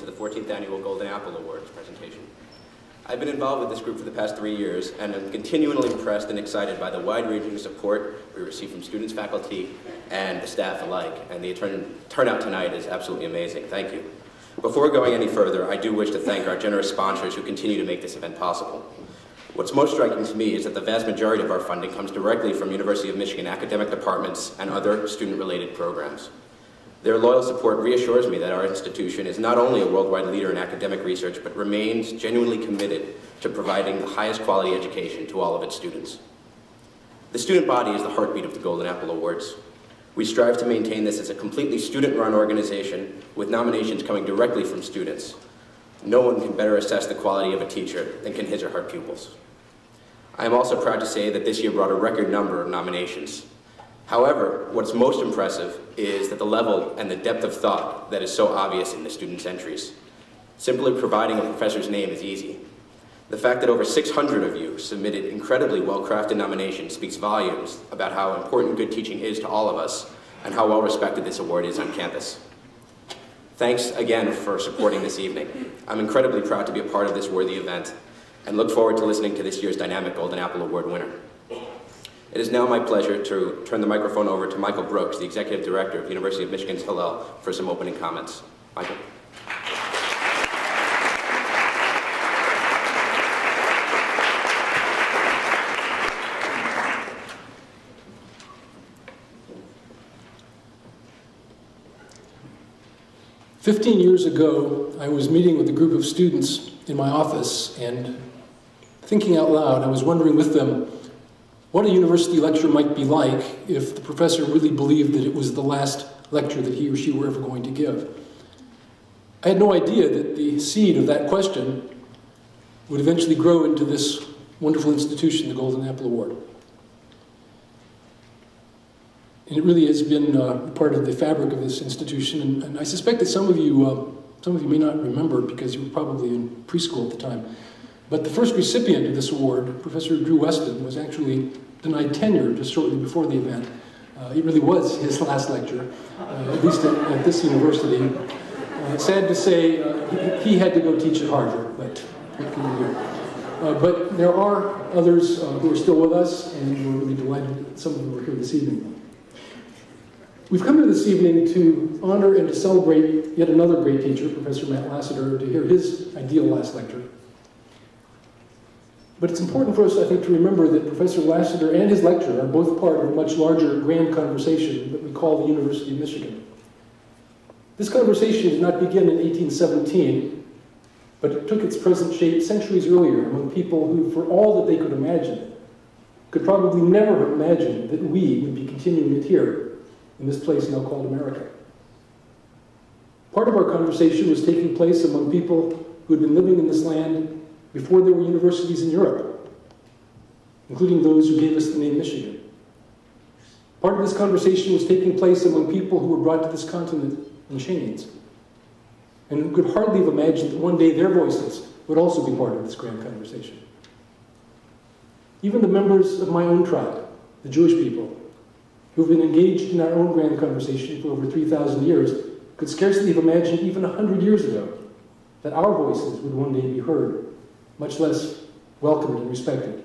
the 14th Annual Golden Apple Awards presentation. I've been involved with this group for the past 3 years, and I'm continually impressed and excited by the wide-ranging support we receive from students, faculty, and the staff alike, and the turnout tonight is absolutely amazing. Thank you. Before going any further, I do wish to thank our generous sponsors who continue to make this event possible. What's most striking to me is that the vast majority of our funding comes directly from University of Michigan academic departments and other student-related programs. Their loyal support reassures me that our institution is not only a worldwide leader in academic research, but remains genuinely committed to providing the highest quality education to all of its students. The student body is the heartbeat of the Golden Apple Awards. We strive to maintain this as a completely student-run organization with nominations coming directly from students. No one can better assess the quality of a teacher than can his or her pupils. I am also proud to say that this year brought a record number of nominations. However, what's most impressive is that the level and the depth of thought that is so obvious in the students' entries. Simply providing a professor's name is easy. The fact that over 600 of you submitted incredibly well-crafted nominations speaks volumes about how important good teaching is to all of us and how well-respected this award is on campus. Thanks again for supporting this evening. I'm incredibly proud to be a part of this worthy event and look forward to listening to this year's dynamic Golden Apple Award winner. It is now my pleasure to turn the microphone over to Michael Brooks, the Executive Director of the University of Michigan's Hillel, for some opening comments. Michael. "15 years ago, I was meeting with a group of students in my office, and thinking out loud, I was wondering with them what a university lecture might be like if the professor really believed that it was the last lecture that he or she were ever going to give. I had no idea that the seed of that question would eventually grow into this wonderful institution, the Golden Apple Award. And it really has been part of the fabric of this institution, and I suspect that some of you may not remember because you were probably in preschool at the time. But the first recipient of this award, Professor Drew Weston, was actually denied tenure just shortly before the event. It really was his last lecture, at least at this university. Sad to say, he had to go teach at Harvard, but what can you do? But there are others who are still with us, and we're really delighted that some of them are here this evening. We've come here this evening to honor and to celebrate yet another great teacher, Professor Matt Lassiter, to hear his ideal last lecture. But it's important for us, I think, to remember that Professor Lassiter and his lecture are both part of a much larger grand conversation that we call the University of Michigan. This conversation did not begin in 1817, but it took its present shape centuries earlier among people who, for all that they could imagine, could probably never have imagined that we would be continuing it here in this place now called America. Part of our conversation was taking place among people who had been living in this land before there were universities in Europe, including those who gave us the name Michigan. Part of this conversation was taking place among people who were brought to this continent in chains, and who could hardly have imagined that one day their voices would also be part of this grand conversation. Even the members of my own tribe, the Jewish people, who've been engaged in our own grand conversation for over 3,000 years, could scarcely have imagined even 100 years ago that our voices would one day be heard, much less welcomed and respected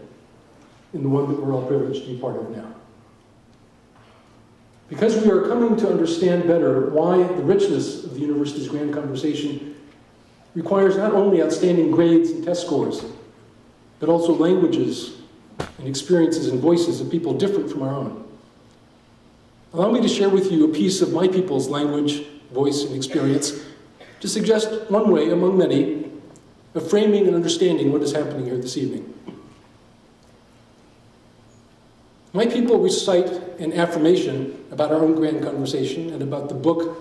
in the one that we're all privileged to be part of now. Because we are coming to understand better why the richness of the university's grand conversation requires not only outstanding grades and test scores, but also languages and experiences and voices of people different from our own. Allow me to share with you a piece of my people's language, voice, and experience to suggest one way among many of framing and understanding what is happening here this evening. My people recite an affirmation about our own grand conversation and about the book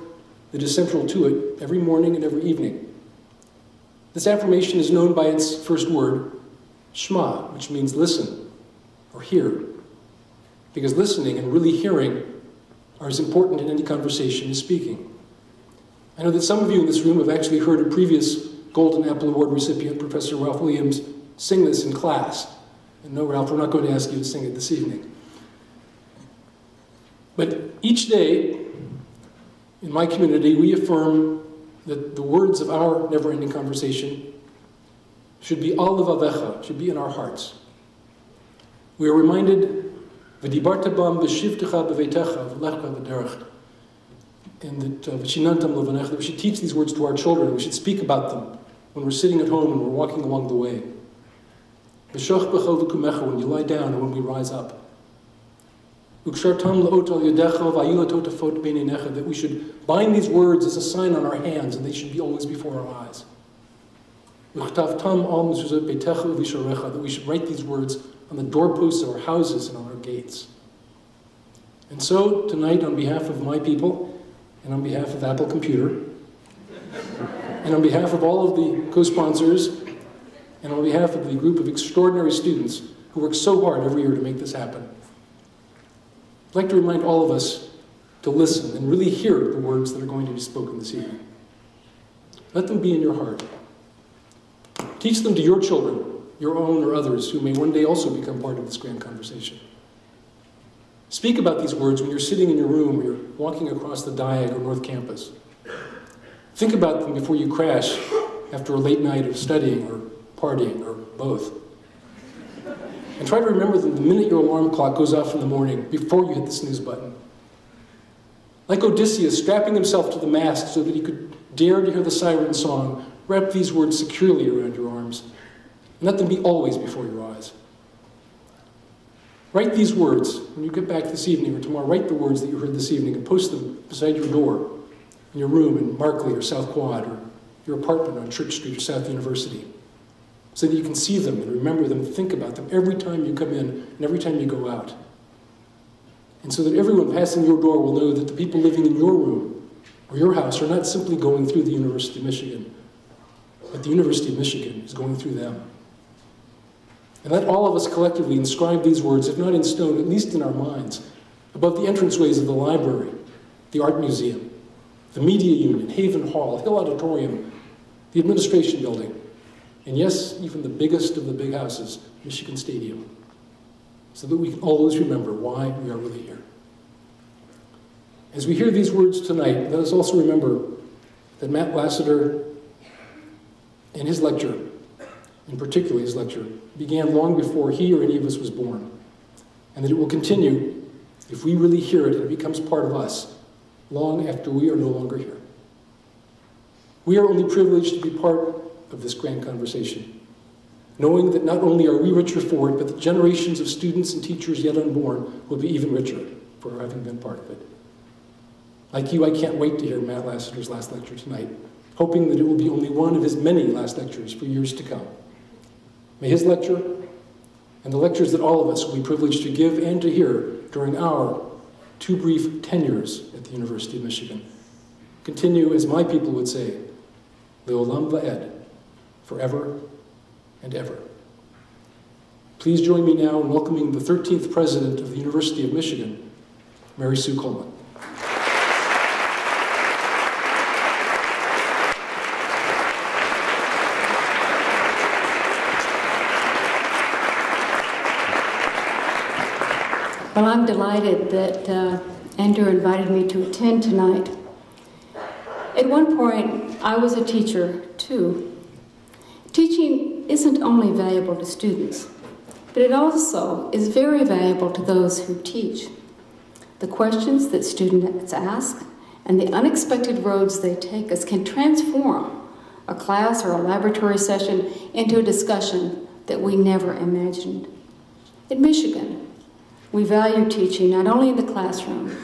that is central to it every morning and every evening. This affirmation is known by its first word, Shema, which means listen or hear, because listening and really hearing are as important in any conversation as speaking. I know that some of you in this room have actually heard a previous Golden Apple Award recipient, Professor Ralph Williams, sing this in class. And no, Ralph, we're not going to ask you to sing it this evening. But each day, in my community, we affirm that the words of our never-ending conversation should be al levavecha, should be in our hearts. We are reminded, v'dibarta bam v'shivtecha b'veitecha v'lecha v'derech, and that v'shinantam levanecha, that we should teach these words to our children. We should speak about them when we're sitting at home and we're walking along the way. V'shoch b'cho v'kumecha, when you lie down and when we rise up. Ukshartam la'ot al yadecha v'ayilatot afot beinenecha, that we should bind these words as a sign on our hands and they should be always before our eyes. Uchtavtam al mezuzot beitecha v'visharecha, that we should write these words on the doorposts of our houses and on our gates. And so, tonight, on behalf of my people, and on behalf of Apple Computer, and on behalf of all of the co-sponsors, and on behalf of the group of extraordinary students who work so hard every year to make this happen, I'd like to remind all of us to listen and really hear the words that are going to be spoken this evening. Let them be in your heart. Teach them to your children, your own or others, who may one day also become part of this grand conversation. Speak about these words when you're sitting in your room or you're walking across the Diag or North Campus. Think about them before you crash after a late night of studying or partying or both. And try to remember them the minute your alarm clock goes off in the morning, before you hit the snooze button. Like Odysseus strapping himself to the mast so that he could dare to hear the siren song, wrap these words securely around your arms, and let them be always before your eyes. Write these words when you get back this evening or tomorrow. Write the words that you heard this evening and post them beside your door, in your room in Markley or South Quad, or your apartment on Church Street or South University, so that you can see them and remember them, think about them every time you come in and every time you go out. And so that everyone passing your door will know that the people living in your room or your house are not simply going through the University of Michigan, but the University of Michigan is going through them. And let all of us collectively inscribe these words, if not in stone, at least in our minds, above the entranceways of the library, the art museum, the media unit, Haven Hall, Hill Auditorium, the administration building, and yes, even the biggest of the big houses, Michigan Stadium, so that we can always remember why we are really here. As we hear these words tonight, let us also remember that Matt Lassiter and his lecture, in particular his lecture, began long before he or any of us was born, and that it will continue if we really hear it and it becomes part of us long after we are no longer here. We are only privileged to be part of this grand conversation, knowing that not only are we richer for it, but the generations of students and teachers yet unborn will be even richer for having been part of it. Like you, I can't wait to hear Matt Lassiter's last lecture tonight, hoping that it will be only one of his many last lectures for years to come. May his lecture, and the lectures that all of us will be privileged to give and to hear during our too brief tenures at the University of Michigan, continue, as my people would say, le'olam va'ed, forever and ever. Please join me now in welcoming the 13th President of the University of Michigan, Mary Sue Coleman. Well, I'm delighted that Andrew invited me to attend tonight. At one point, I was a teacher, too. Teaching isn't only valuable to students, but it also is very valuable to those who teach. The questions that students ask and the unexpected roads they take us can transform a class or a laboratory session into a discussion that we never imagined. At Michigan, we value teaching not only in the classroom,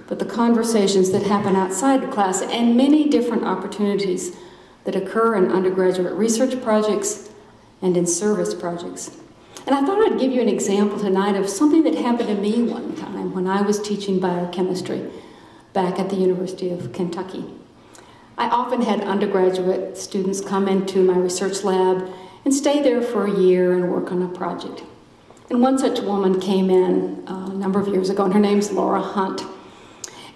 but the conversations that happen outside the class and many different opportunities that occur in undergraduate research projects and in service projects. And I thought I'd give you an example tonight of something that happened to me one time when I was teaching biochemistry back at the University of Kentucky. I often had undergraduate students come into my research lab and stay there for a year and work on a project. And one such woman came in a number of years ago, and her name's Laura Hunt.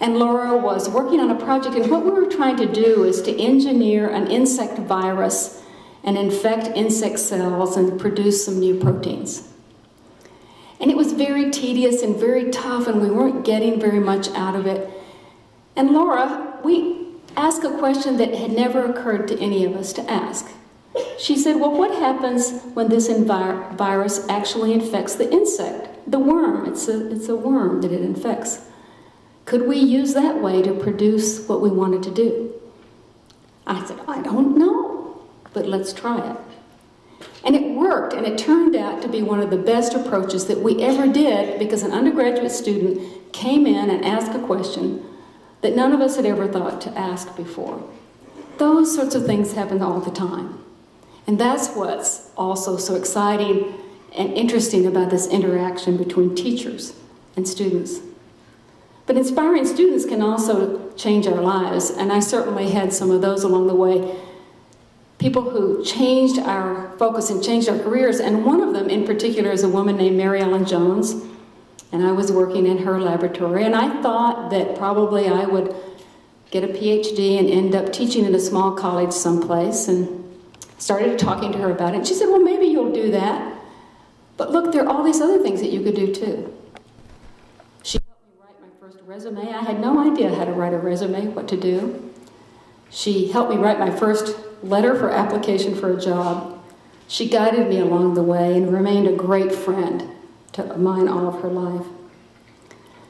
And Laura was working on a project, and what we were trying to do is to engineer an insect virus and infect insect cells and produce some new proteins. And it was very tedious and very tough, and we weren't getting very much out of it. And Laura, we ask a question that had never occurred to any of us to ask. She said, well, what happens when this virus actually infects the insect, the worm? It's a worm that it infects. Could we use that way to produce what we wanted to do? I said, I don't know, but let's try it. And it worked, and it turned out to be one of the best approaches that we ever did, because an undergraduate student came in and asked a question that none of us had ever thought to ask before. Those sorts of things happen all the time. And that's what's also so exciting and interesting about this interaction between teachers and students. But inspiring students can also change our lives, and I certainly had some of those along the way. People who changed our focus and changed our careers, and one of them in particular is a woman named Mary Ellen Jones, and I was working in her laboratory, and I thought that probably I would get a PhD and end up teaching in a small college someplace, and started talking to her about it. And she said, well, maybe you'll do that, but look, there are all these other things that you could do too. She helped me write my first resume. I had no idea how to write a resume, what to do. She helped me write my first letter for application for a job. She guided me along the way and remained a great friend to mine all of her life.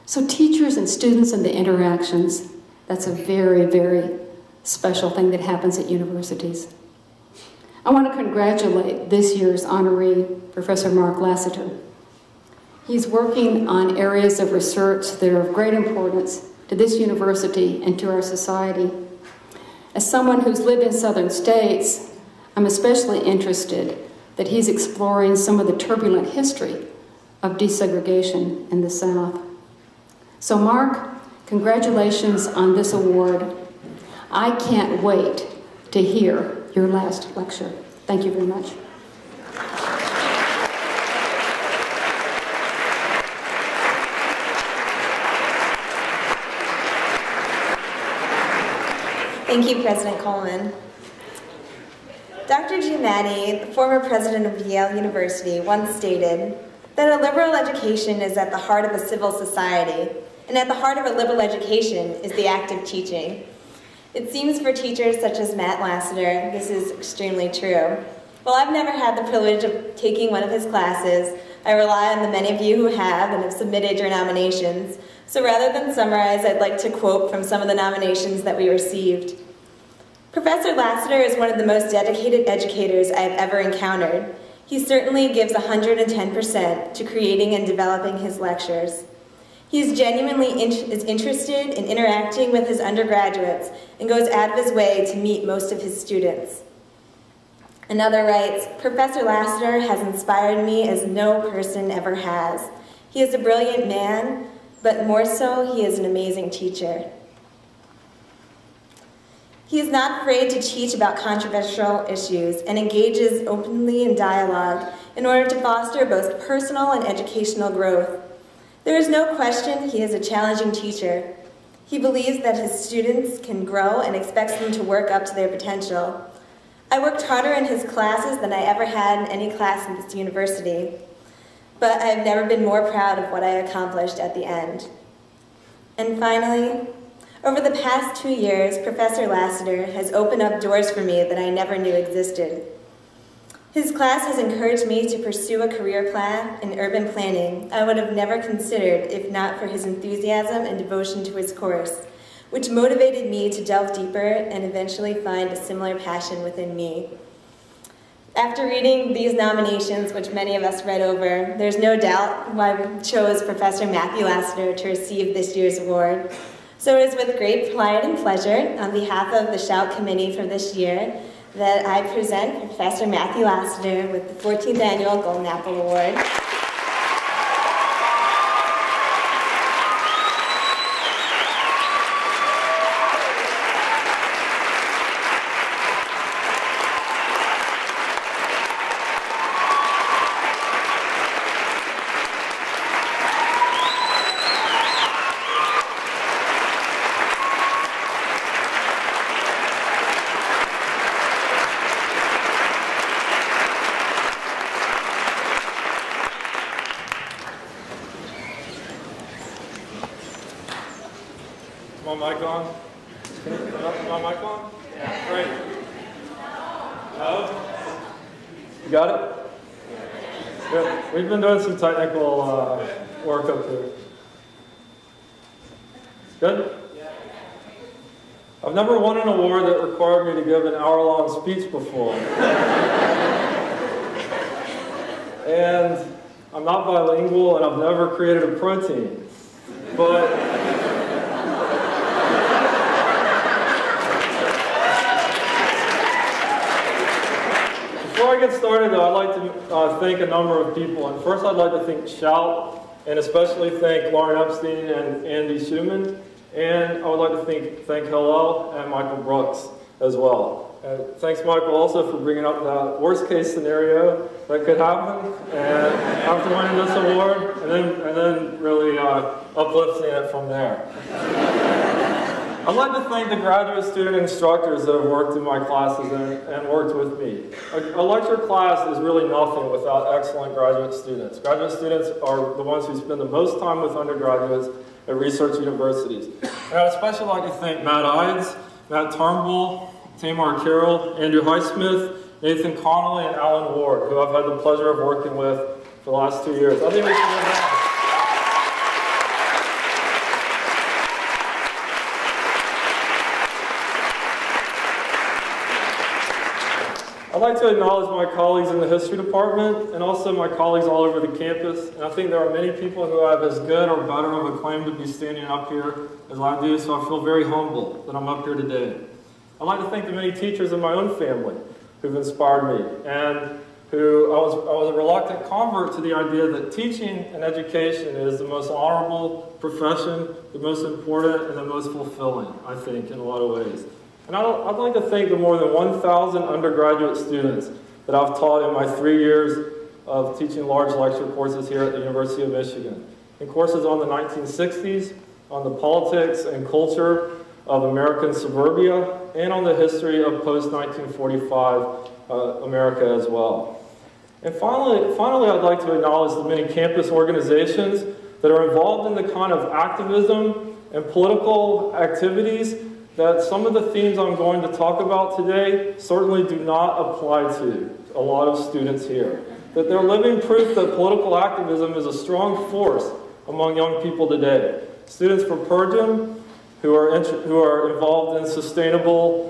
So teachers and students and the interactions, that's a very, very special thing that happens at universities. I want to congratulate this year's honoree, Professor Mark Lassiter. He's working on areas of research that are of great importance to this university and to our society. As someone who's lived in southern states, I'm especially interested that he's exploring some of the turbulent history of desegregation in the South. So Mark, congratulations on this award. I can't wait to hear your last lecture. Thank you very much. Thank you, President Coleman. Dr. Giamatti, the former president of Yale University, once stated that a liberal education is at the heart of a civil society, and at the heart of a liberal education is the act of teaching. It seems for teachers such as Matt Lassiter, this is extremely true. While I've never had the privilege of taking one of his classes, I rely on the many of you who have and have submitted your nominations. So rather than summarize, I'd like to quote from some of the nominations that we received. Professor Lassiter is one of the most dedicated educators I have ever encountered. He certainly gives 110% to creating and developing his lectures. He is genuinely interested in interacting with his undergraduates and goes out of his way to meet most of his students. Another writes, Professor Lassiter has inspired me as no person ever has. He is a brilliant man, but more so, he is an amazing teacher. He is not afraid to teach about controversial issues and engages openly in dialogue in order to foster both personal and educational growth. There is no question he is a challenging teacher. He believes that his students can grow and expects them to work up to their potential. I worked harder in his classes than I ever had in any class in this university, but I have never been more proud of what I accomplished at the end. And finally, over the past 2 years, Professor Lassiter has opened up doors for me that I never knew existed. His class has encouraged me to pursue a career path in urban planning I would have never considered if not for his enthusiasm and devotion to his course, which motivated me to delve deeper and eventually find a similar passion within me. After reading these nominations, which many of us read over, there's no doubt why we chose Professor Matthew Lassiter to receive this year's award. So it is with great pride and pleasure, on behalf of the Shout Committee for this year, that I present Professor Matthew Lassiter with the 14th Annual Golden Apple Award. Mic on? my mic on? Yeah. Great. No? You got it? Good. We've been doing some technical work up here. Good? I've never won an award that required me to give an hour-long speech before. And I'm not bilingual, and I've never created a protein. But before I get started, though, I'd like to thank a number of people. And first, I'd like to thank Shout, and especially thank Lauren Epstein and Andy Schumann. And I would like to thank Hillel and Michael Brooks as well. Thanks, Michael, also for bringing up the worst-case scenario that could happen, and after winning this award, and then really uplifting it from there. I'd like to thank the graduate student instructors that have worked in my classes and worked with me. A lecture class is really nothing without excellent graduate students. Graduate students are the ones who spend the most time with undergraduates at research universities. And I'd especially like to thank Matt Ides, Matt Turnbull, Tamar Carroll, Andrew Highsmith, Nathan Connolly, and Alan Ward, who I've had the pleasure of working with for the last 2 years. I think we should give them. I'd like to acknowledge my colleagues in the history department and also my colleagues all over the campus. And I think there are many people who have as good or better of a claim to be standing up here as I do, so I feel very humble that I'm up here today. I'd like to thank the many teachers in my own family who've inspired me and who I was a reluctant convert to the idea that teaching and education is the most honorable profession, the most important, and the most fulfilling, I think, in a lot of ways. And I'd like to thank the more than 1,000 undergraduate students that I've taught in my 3 years of teaching large lecture courses here at the University of Michigan. And courses on the 1960s, on the politics and culture of American suburbia, and on the history of post-1945 America as well. And finally, I'd like to acknowledge the many campus organizations that are involved in the kind of activism and political activities that some of the themes I'm going to talk about today certainly do not apply to a lot of students here. That they're living proof that political activism is a strong force among young people today. Students from Pergem who are involved in sustainable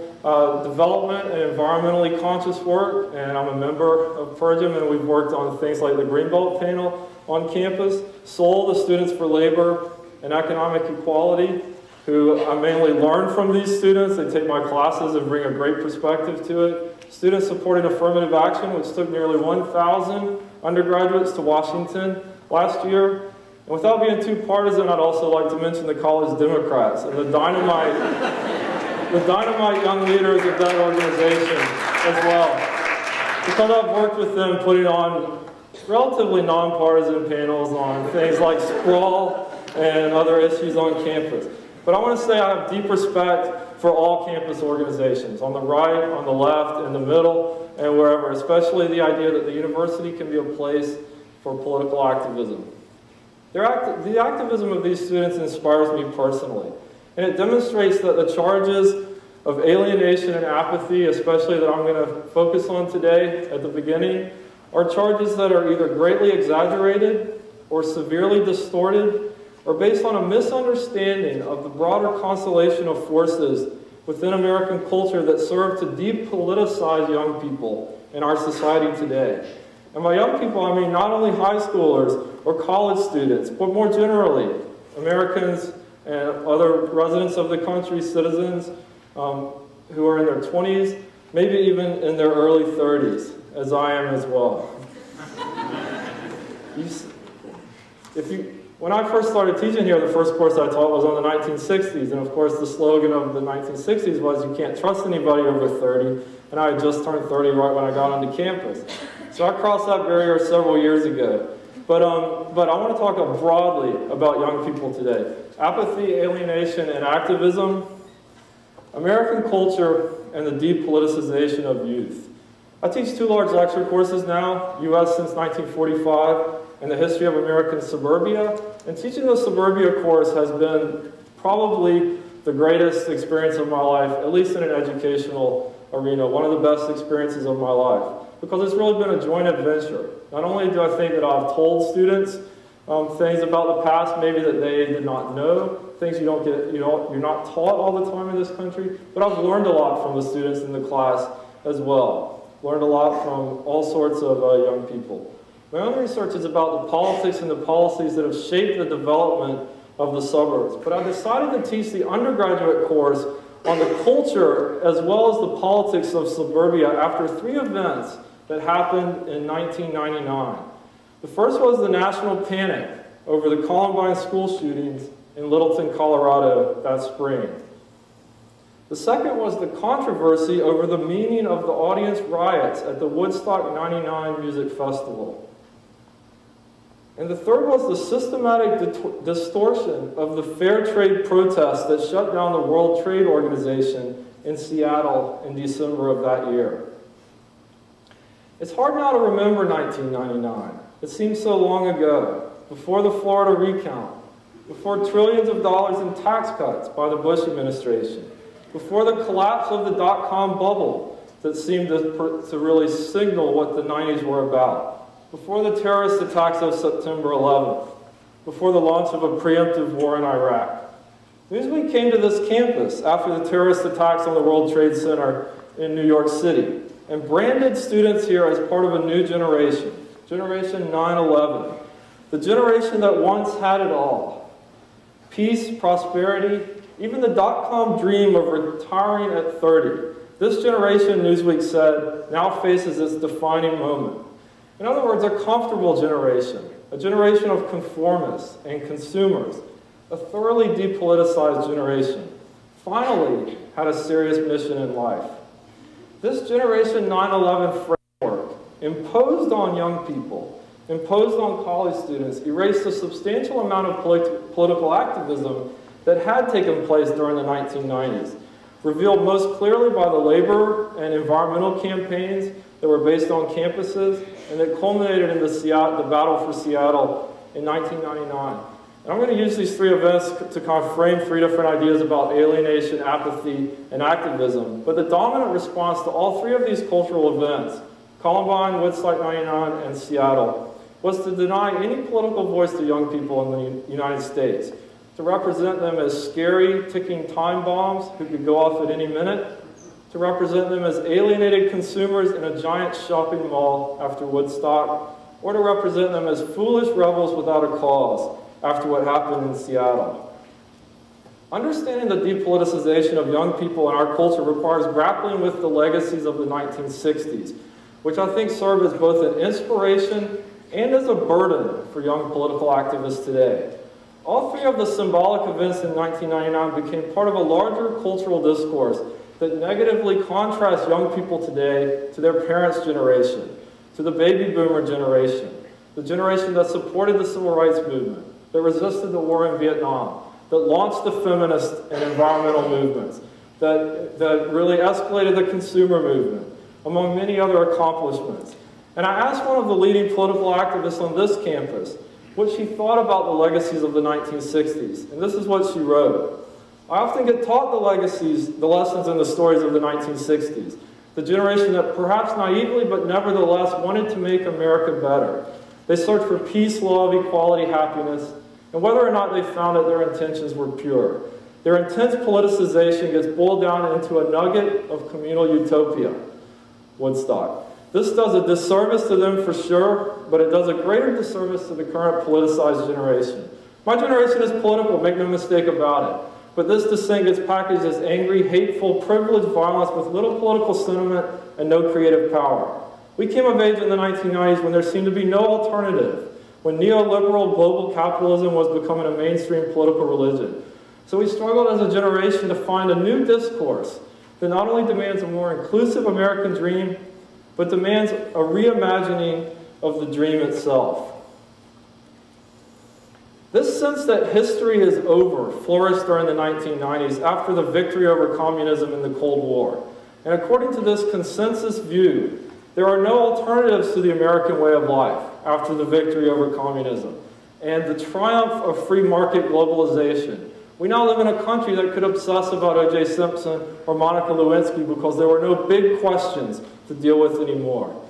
development and environmentally conscious work, and I'm a member of Pergem, and we've worked on things like the Greenbelt panel on campus. Sol, the Students for Labor and Economic Equality, who I mainly learn from these students. They take my classes and bring a great perspective to it. Students supporting affirmative action, which took nearly 1,000 undergraduates to Washington last year. And without being too partisan, I'd also like to mention the College Democrats and the dynamite young leaders of that organization as well. Because I've worked with them putting on relatively nonpartisan panels on things like sprawl and other issues on campus. But I want to say I have deep respect for all campus organizations, on the right, on the left, in the middle, and wherever, especially the idea that the university can be a place for political activism. The activism of these students inspires me personally, and it demonstrates that the charges of alienation and apathy, especially that I'm going to focus on today at the beginning, are charges that are either greatly exaggerated or severely distorted, or based on a misunderstanding of the broader constellation of forces within American culture that serve to depoliticize young people in our society today. And by young people, I mean not only high schoolers or college students, but more generally, Americans and other residents of the country, citizens who are in their 20s, maybe even in their early 30s, as I am as well. When I first started teaching here, the first course I taught was on the 1960s, and of course the slogan of the 1960s was, "You can't trust anybody over 30," and I had just turned 30 right when I got onto campus. So I crossed that barrier several years ago. But I want to talk broadly about young people today. Apathy, alienation, and activism, American culture, and the depoliticization of youth. I teach 2 large lecture courses now, U.S. since 1945, and the history of American suburbia. And teaching the suburbia course has been probably the greatest experience of my life, at least in an educational arena, one of the best experiences of my life, because it's really been a joint adventure. Not only do I think that I've told students things about the past maybe that they did not know, things you're not taught all the time in this country, but I've learned a lot from the students in the class as well. Learned a lot from all sorts of young people. My own research is about the politics and the policies that have shaped the development of the suburbs, but I decided to teach the undergraduate course on the culture as well as the politics of suburbia after 3 events that happened in 1999. The first was the national panic over the Columbine school shootings in Littleton, Colorado that spring. The second was the controversy over the meaning of the audience riots at the Woodstock '99 Music Festival. And the third was the systematic distortion of the fair trade protests that shut down the World Trade Organization in Seattle in December of that year. It's hard now to remember 1999. It seems so long ago, before the Florida recount, before trillions of dollars in tax cuts by the Bush administration, before the collapse of the dot-com bubble that seemed to really signal what the 90s were about, before the terrorist attacks of September 11th, before the launch of a preemptive war in Iraq. Newsweek came to this campus after the terrorist attacks on the World Trade Center in New York City and branded students here as part of a new generation, Generation 9/11, the generation that once had it all. Peace, prosperity, even the dot-com dream of retiring at 30. This generation, Newsweek said, now faces its defining moment. In other words, a comfortable generation, a generation of conformists and consumers, a thoroughly depoliticized generation, finally had a serious mission in life. This Generation 9/11 framework imposed on young people, imposed on college students, erased a substantial amount of political activism that had taken place during the 1990s, revealed most clearly by the labor and environmental campaigns that were based on campuses and that culminated in the battle for Seattle in 1999. And I'm going to use these 3 events to kind of frame 3 different ideas about alienation, apathy, and activism. But the dominant response to all 3 of these cultural events, Columbine, Woodstock '99, and Seattle, was to deny any political voice to young people in the United States, to represent them as scary, ticking time bombs who could go off at any minute, to represent them as alienated consumers in a giant shopping mall after Woodstock, or to represent them as foolish rebels without a cause after what happened in Seattle. Understanding the depoliticization of young people in our culture requires grappling with the legacies of the 1960s, which I think serve as both an inspiration and as a burden for young political activists today. All 3 of the symbolic events in 1999 became part of a larger cultural discourse that negatively contrasts young people today to their parents' generation, to the baby boomer generation, the generation that supported the civil rights movement, that resisted the war in Vietnam, that launched the feminist and environmental movements, that really escalated the consumer movement, among many other accomplishments. And I asked one of the leading political activists on this campus what she thought about the legacies of the 1960s, and this is what she wrote. I often get taught the legacies, the lessons and the stories of the 1960s, the generation that perhaps naively but nevertheless wanted to make America better. They searched for peace, love, equality, happiness, and whether or not they found it, their intentions were pure. Their intense politicization gets boiled down into a nugget of communal utopia, Woodstock. This does a disservice to them for sure, but it does a greater disservice to the current politicized generation. My generation is political, make no mistake about it. But this dissent gets packaged as angry, hateful, privileged violence with little political sentiment and no creative power. We came of age in the 1990s when there seemed to be no alternative, when neoliberal global capitalism was becoming a mainstream political religion. So we struggled as a generation to find a new discourse that not only demands a more inclusive American dream, but demands a reimagining of the dream itself. This sense that history is over flourished during the 1990s after the victory over communism in the Cold War. And according to this consensus view, there are no alternatives to the American way of life after the victory over communism. And the triumph of free market globalization We now live in a country that could obsess about O.J. Simpson or Monica Lewinsky because there were no big questions to deal with anymore.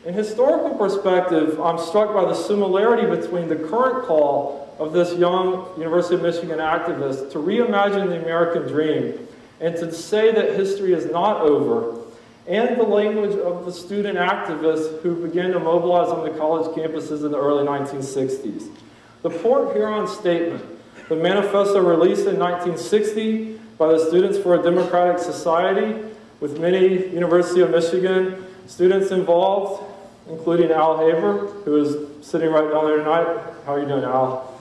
In historical perspective, I'm struck by the similarity between the current call of this young University of Michigan activist to reimagine the American dream and to say that history is not over, and the language of the student activists who began to mobilize on the college campuses in the early 1960s. The Port Huron Statement, the manifesto released in 1960 by the Students for a Democratic Society, with many University of Michigan students involved, including Al Haber, who is sitting right down there tonight. How are you doing, Al?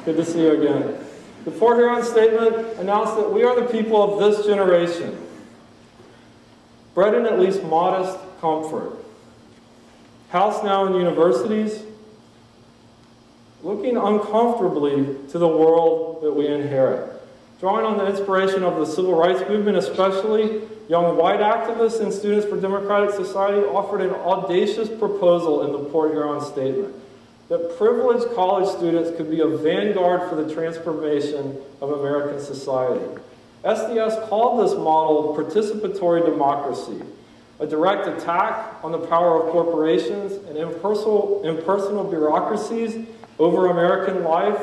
Good to see you again. The Port Huron Statement announced that we are the people of this generation, bred in at least modest comfort, housed now in universities, looking uncomfortably to the world that we inherit. Drawing on the inspiration of the civil rights movement especially, young white activists and Students for Democratic Society offered an audacious proposal in the Port Huron Statement that privileged college students could be a vanguard for the transformation of American society. SDS called this model participatory democracy, a direct attack on the power of corporations and impersonal bureaucracies over American life,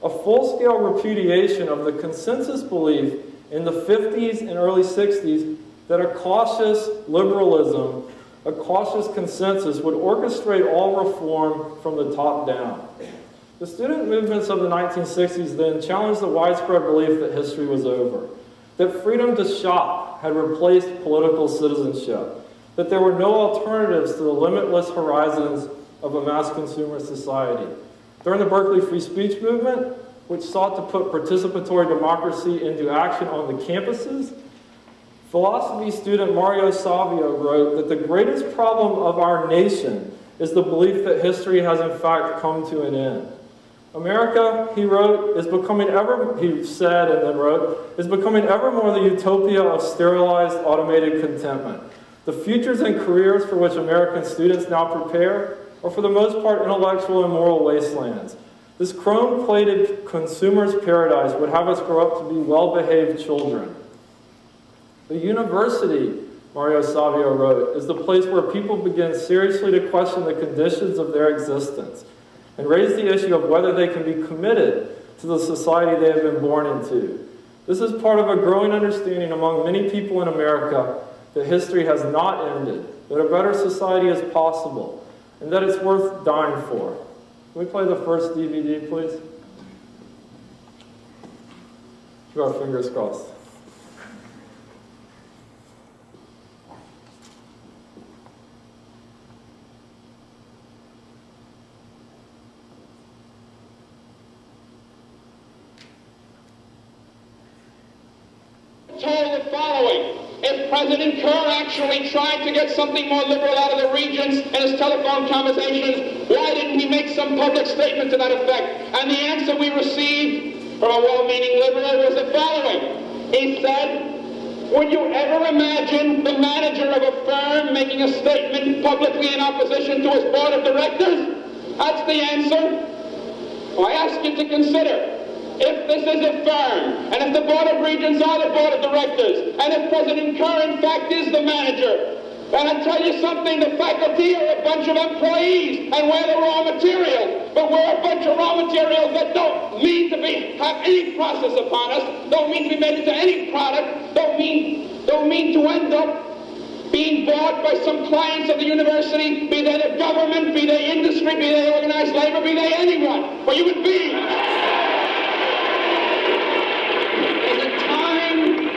a full-scale repudiation of the consensus belief in the 50s and early 60s that a cautious liberalism, a cautious consensus would orchestrate all reform from the top down. The student movements of the 1960s then challenged the widespread belief that history was over, that freedom to shop had replaced political citizenship, that there were no alternatives to the limitless horizons of a mass consumer society. During the Berkeley Free Speech movement, which sought to put participatory democracy into action on the campuses, philosophy student Mario Savio wrote that the greatest problem of our nation is the belief that history has in fact come to an end. America, he wrote, is becoming ever, he said and then wrote, is becoming ever more the utopia of sterilized automated contentment. The futures and careers for which American students now prepare are for the most part intellectual and moral wastelands. This chrome-plated consumer's paradise would have us grow up to be well-behaved children. The university, Mario Savio wrote, is the place where people begin seriously to question the conditions of their existence and raise the issue of whether they can be committed to the society they have been born into. This is part of a growing understanding among many people in America that history has not ended, that a better society is possible, and that it's worth dying for. Can we play the first DVD, please? Keep our fingers crossed. Told the following: if President Kerr actually tried to get something more liberal out of the regents in his telephone conversations, why didn't he make some public statement to that effect? And the answer we received from a well-meaning liberal was the following. He said, would you ever imagine the manager of a firm making a statement publicly in opposition to his board of directors? That's the answer. Well, I ask you to consider, if this is a firm, and if the Board of Regents are the Board of Directors, and if President Kerr, in fact, is the manager, then I tell you something, the faculty are a bunch of employees, and we're the raw material. But we're a bunch of raw materials that don't mean to have any process upon us, don't mean to be made into any product, don't mean to end up being bought by some clients of the university, be they the government, be they industry, be they organized labor, be they anyone, but human beings.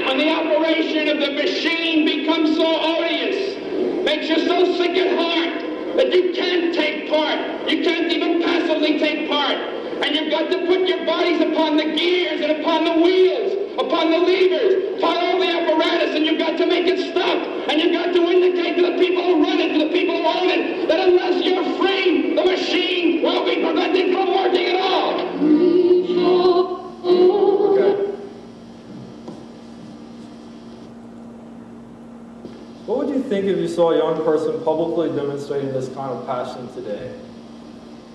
When the operation of the machine becomes so odious, makes you so sick at heart that you can't take part. You can't even passively take part. And you've got to put your bodies upon the gears and upon the wheels, upon the levers, upon all the apparatus, and you've got to make it stop. And you've got to indicate to the people who run it, to the people who own it, that unless you're free, the machine will be prevented from working at all. Okay. What would you think if you saw a young person publicly demonstrating this kind of passion today?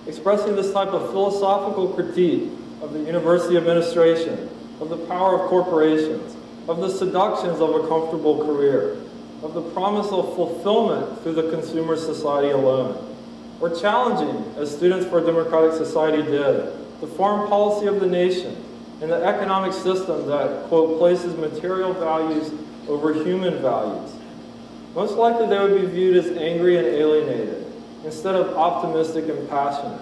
Expressing this type of philosophical critique of the university administration, of the power of corporations, of the seductions of a comfortable career, of the promise of fulfillment through the consumer society alone. We're challenging, as Students for a Democratic Society did, the foreign policy of the nation and the economic system that, quote, places material values over human values. Most likely they would be viewed as angry and alienated, instead of optimistic and passionate,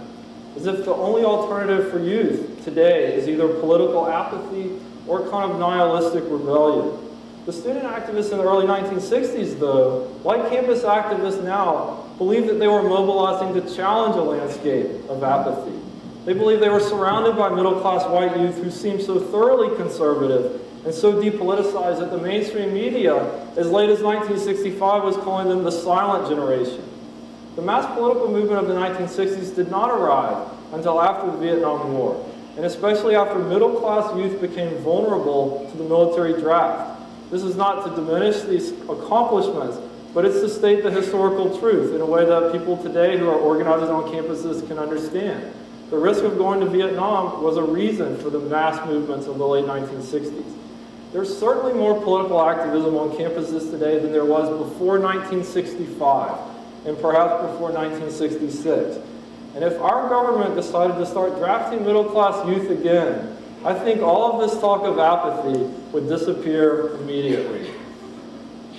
as if the only alternative for youth today is either political apathy or kind of nihilistic rebellion. The student activists in the early 1960s, though, like campus activists now, believed that they were mobilizing to challenge a landscape of apathy. They believed they were surrounded by middle-class white youth who seemed so thoroughly conservative and so depoliticized that the mainstream media, as late as 1965, was calling them the silent generation. The mass political movement of the 1960s did not arrive until after the Vietnam War, and especially after middle-class youth became vulnerable to the military draft. This is not to diminish these accomplishments, but it's to state the historical truth in a way that people today who are organizing on campuses can understand. The risk of going to Vietnam was a reason for the mass movements of the late 1960s. There's certainly more political activism on campuses today than there was before 1965, and perhaps before 1966. And if our government decided to start drafting middle-class youth again, I think all of this talk of apathy would disappear immediately.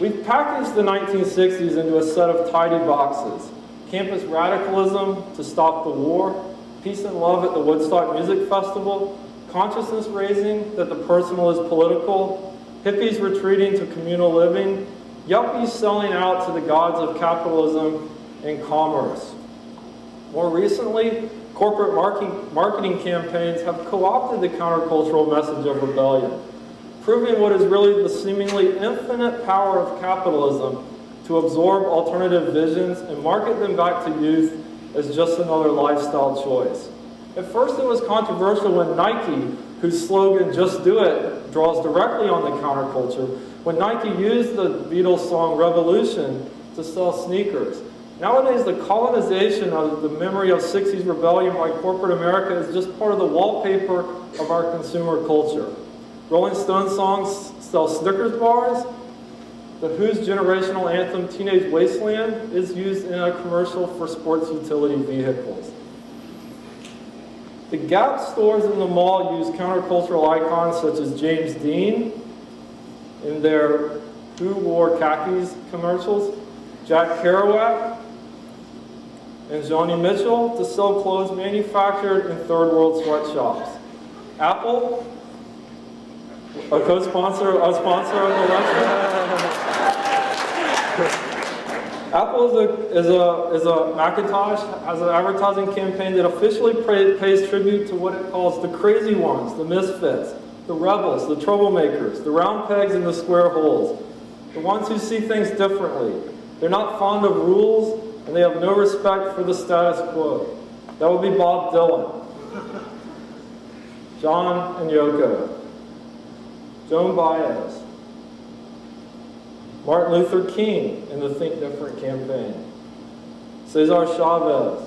We've packaged the 1960s into a set of tidy boxes. Campus radicalism to stop the war, peace and love at the Woodstock Music Festival, consciousness raising that the personal is political, hippies retreating to communal living, yuppies selling out to the gods of capitalism and commerce. More recently, corporate marketing campaigns have co-opted the countercultural message of rebellion, proving what is really the seemingly infinite power of capitalism to absorb alternative visions and market them back to youth as just another lifestyle choice. At first it was controversial when Nike, whose slogan, "Just Do It," draws directly on the counterculture, when Nike used the Beatles song "Revolution" to sell sneakers. Nowadays, the colonization of the memory of 60s rebellion by corporate America is just part of the wallpaper of our consumer culture. Rolling Stone songs sell Snickers bars. The Who's generational anthem, Teenage Wasteland, is used in a commercial for sports utility vehicles. The Gap stores in the mall use countercultural icons such as James Dean in their Who Wore Khakis commercials, Jack Kerouac, and Joni Mitchell to sell clothes manufactured in third world sweatshops. Apple, a co-sponsor, a sponsor of the election. Apple is a Macintosh has an advertising campaign that officially pays tribute to what it calls the crazy ones, the misfits, the rebels, the troublemakers, the round pegs and the square holes, the ones who see things differently. They're not fond of rules, and they have no respect for the status quo. That would be Bob Dylan, John and Yoko, Joan Baez, Martin Luther King in the Think Different campaign, Cesar Chavez,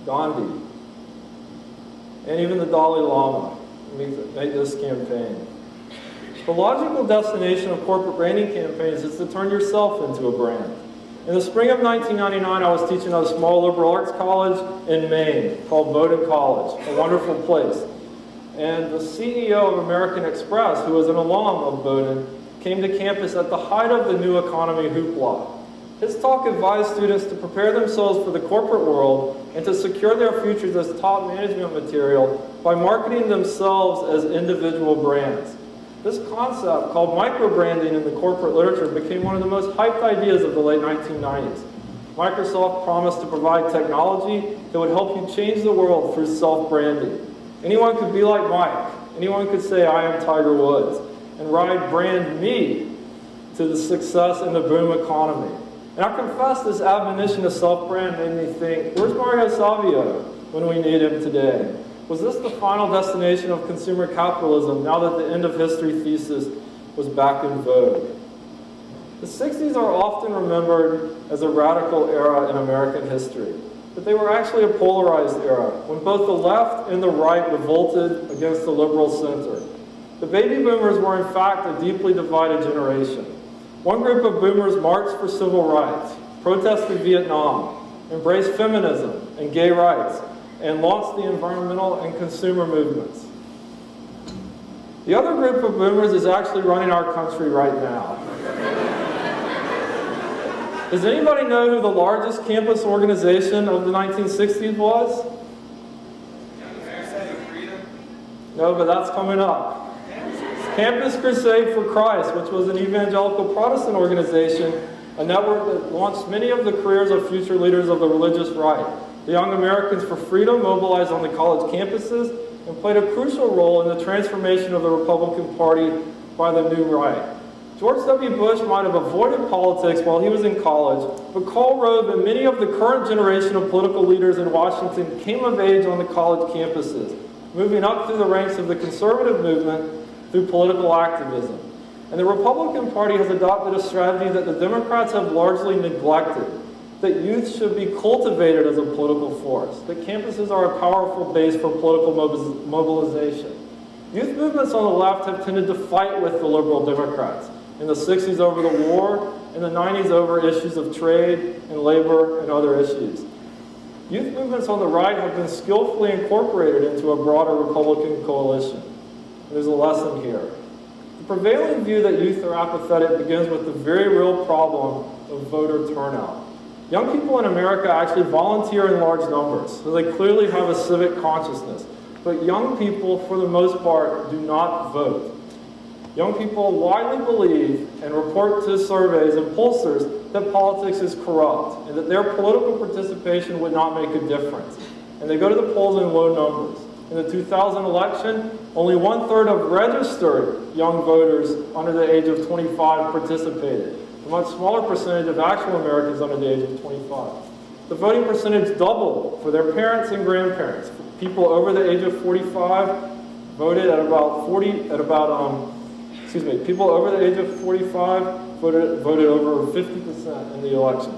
Gandhi, and even the Dalai Lama make this campaign. The logical destination of corporate branding campaigns is to turn yourself into a brand. In the spring of 1999, I was teaching at a small liberal arts college in Maine called Bowdoin College, a wonderful place. And the CEO of American Express, who was an alum of Bowdoin, came to campus at the height of the new economy hoopla. His talk advised students to prepare themselves for the corporate world and to secure their futures as top management material by marketing themselves as individual brands. This concept, called microbranding in the corporate literature, became one of the most hyped ideas of the late 1990s. Microsoft promised to provide technology that would help you change the world through self-branding. Anyone could be like Mike. Anyone could say, "I am Tiger Woods," and ride brand me to the success in the boom economy. And I confess this admonition of self-brand made me think, where's Mario Savio when we need him today? Was this the final destination of consumer capitalism now that the end of history thesis was back in vogue? The 60s are often remembered as a radical era in American history. that they were actually a polarized era, when both the left and the right revolted against the liberal center. The baby boomers were in fact a deeply divided generation. One group of boomers marched for civil rights, protested Vietnam, embraced feminism and gay rights, and launched the environmental and consumer movements. The other group of boomers is actually running our country right now. Does anybody know who the largest campus organization of the 1960s was? No, but that's coming up. Campus Crusade for Christ, which was an evangelical Protestant organization, a network that launched many of the careers of future leaders of the religious right. The Young Americans for Freedom mobilized on the college campuses and played a crucial role in the transformation of the Republican Party by the new right. George W. Bush might have avoided politics while he was in college, but Karl Rove and many of the current generation of political leaders in Washington came of age on the college campuses, moving up through the ranks of the conservative movement through political activism. And the Republican Party has adopted a strategy that the Democrats have largely neglected, that youth should be cultivated as a political force, that campuses are a powerful base for political mobilization. Youth movements on the left have tended to fight with the liberal Democrats, in the 60s over the war, in the 90s over issues of trade and labor and other issues. Youth movements on the right have been skillfully incorporated into a broader Republican coalition. There's a lesson here. The prevailing view that youth are apathetic begins with the very real problem of voter turnout. Young people in America actually volunteer in large numbers, so they clearly have a civic consciousness. But young people, for the most part, do not vote. Young people widely believe and report to surveys and pollsters that politics is corrupt and that their political participation would not make a difference. And they go to the polls in low numbers. In the 2000 election, only 1/3 of registered young voters under the age of 25 participated. A much smaller percentage of actual Americans under the age of 25. The voting percentage doubled for their parents and grandparents. People over the age of 45 voted at about people over the age of 45 voted over 50% in the election.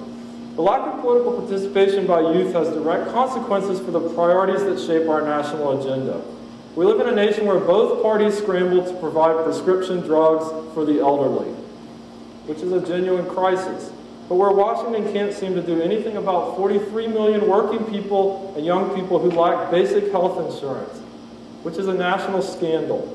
The lack of political participation by youth has direct consequences for the priorities that shape our national agenda. We live in a nation where both parties scramble to provide prescription drugs for the elderly, which is a genuine crisis, but where Washington can't seem to do anything about 43 million working people and young people who lack basic health insurance, which is a national scandal.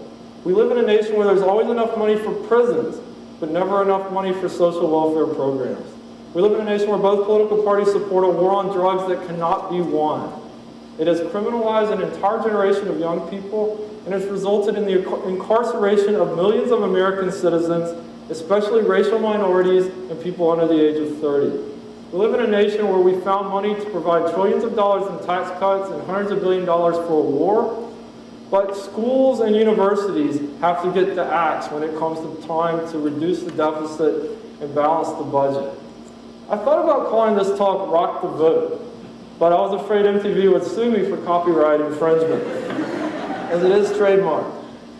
We live in a nation where there's always enough money for prisons, but never enough money for social welfare programs. We live in a nation where both political parties support a war on drugs that cannot be won. It has criminalized an entire generation of young people, and has resulted in the incarceration of millions of American citizens, especially racial minorities and people under the age of 30. We live in a nation where we found money to provide trillions of dollars in tax cuts and hundreds of billions of dollars for a war, but schools and universities have to get the axe when it comes to time to reduce the deficit and balance the budget. I thought about calling this talk Rock the Vote, but I was afraid MTV would sue me for copyright infringement, as it is trademarked.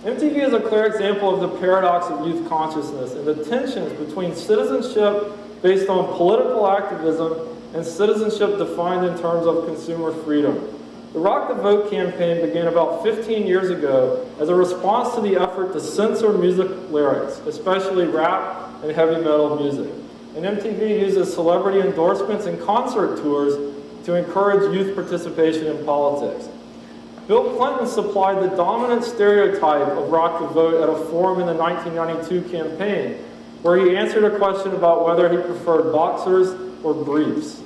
MTV is a clear example of the paradox of youth consciousness and the tensions between citizenship based on political activism and citizenship defined in terms of consumer freedom. The Rock the Vote campaign began about 15 years ago as a response to the effort to censor music lyrics, especially rap and heavy metal music. And MTV uses celebrity endorsements and concert tours to encourage youth participation in politics. Bill Clinton supplied the dominant stereotype of Rock the Vote at a forum in the 1992 campaign, where he answered a question about whether he preferred boxers or briefs.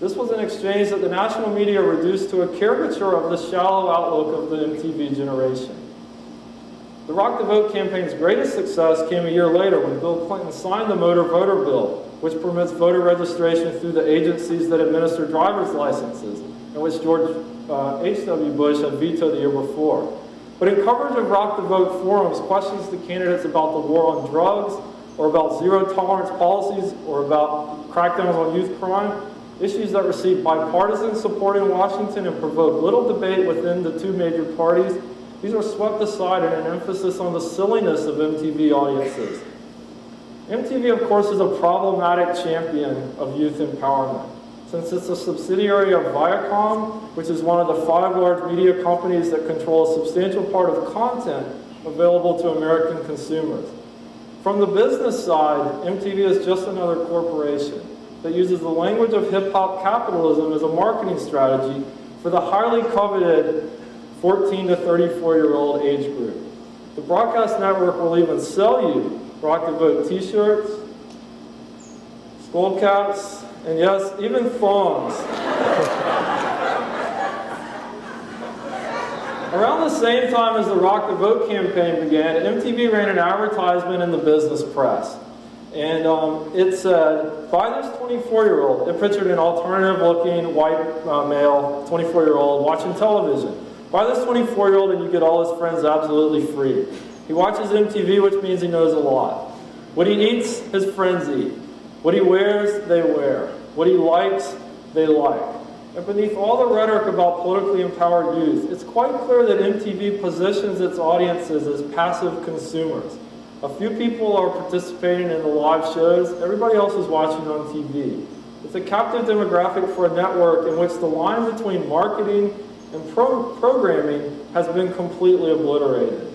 This was an exchange that the national media reduced to a caricature of the shallow outlook of the MTV generation. The Rock the Vote campaign's greatest success came a year later when Bill Clinton signed the Motor Voter Bill, which permits voter registration through the agencies that administer driver's licenses, and which George H.W. Bush had vetoed the year before. But in coverage of Rock the Vote forums, questions to candidates about the war on drugs, or about zero-tolerance policies, or about crackdowns on youth crime, issues that received bipartisan support in Washington and provoked little debate within the two major parties, these were swept aside in an emphasis on the silliness of MTV audiences. MTV, of course, is a problematic champion of youth empowerment. since it's a subsidiary of Viacom, which is one of the 5 large media companies that control a substantial part of content available to American consumers. From the business side, MTV is just another corporation that uses the language of hip-hop capitalism as a marketing strategy for the highly coveted 14 to 34-year-old age group. The broadcast network will even sell you Rock the Vote t-shirts, skull caps, and yes, even thongs. Around the same time as the Rock the Vote campaign began, MTV ran an advertisement in the business press. And it said, buy this 24-year-old. It pictured an alternative-looking white male, 24-year-old, watching television. Buy this 24-year-old and you get all his friends absolutely free. He watches MTV, which means he knows a lot. What he eats, his friends eat. What he wears, they wear. What he likes, they like. And beneath all the rhetoric about politically empowered youth, it's quite clear that MTV positions its audiences as passive consumers. A few people are participating in the live shows, everybody else is watching on TV. It's a captive demographic for a network in which the line between marketing and programming has been completely obliterated.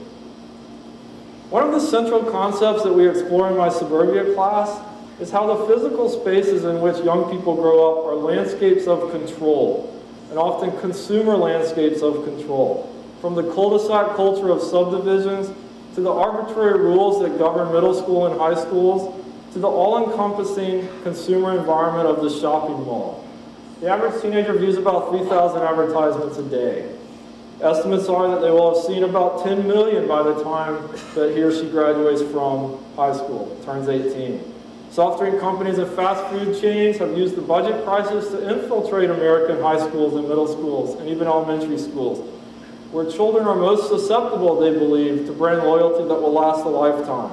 One of the central concepts that we explore in my suburbia class is how the physical spaces in which young people grow up are landscapes of control, and often consumer landscapes of control. From the cul-de-sac culture of subdivisions, to the arbitrary rules that govern middle school and high schools, to the all-encompassing consumer environment of the shopping mall. The average teenager views about 3,000 advertisements a day. Estimates are that they will have seen about 10 million by the time that he or she graduates from high school, turns 18. Soft drink companies and fast food chains have used the budget crisis to infiltrate American high schools and middle schools and even elementary schools, where children are most susceptible, they believe, to brand loyalty that will last a lifetime.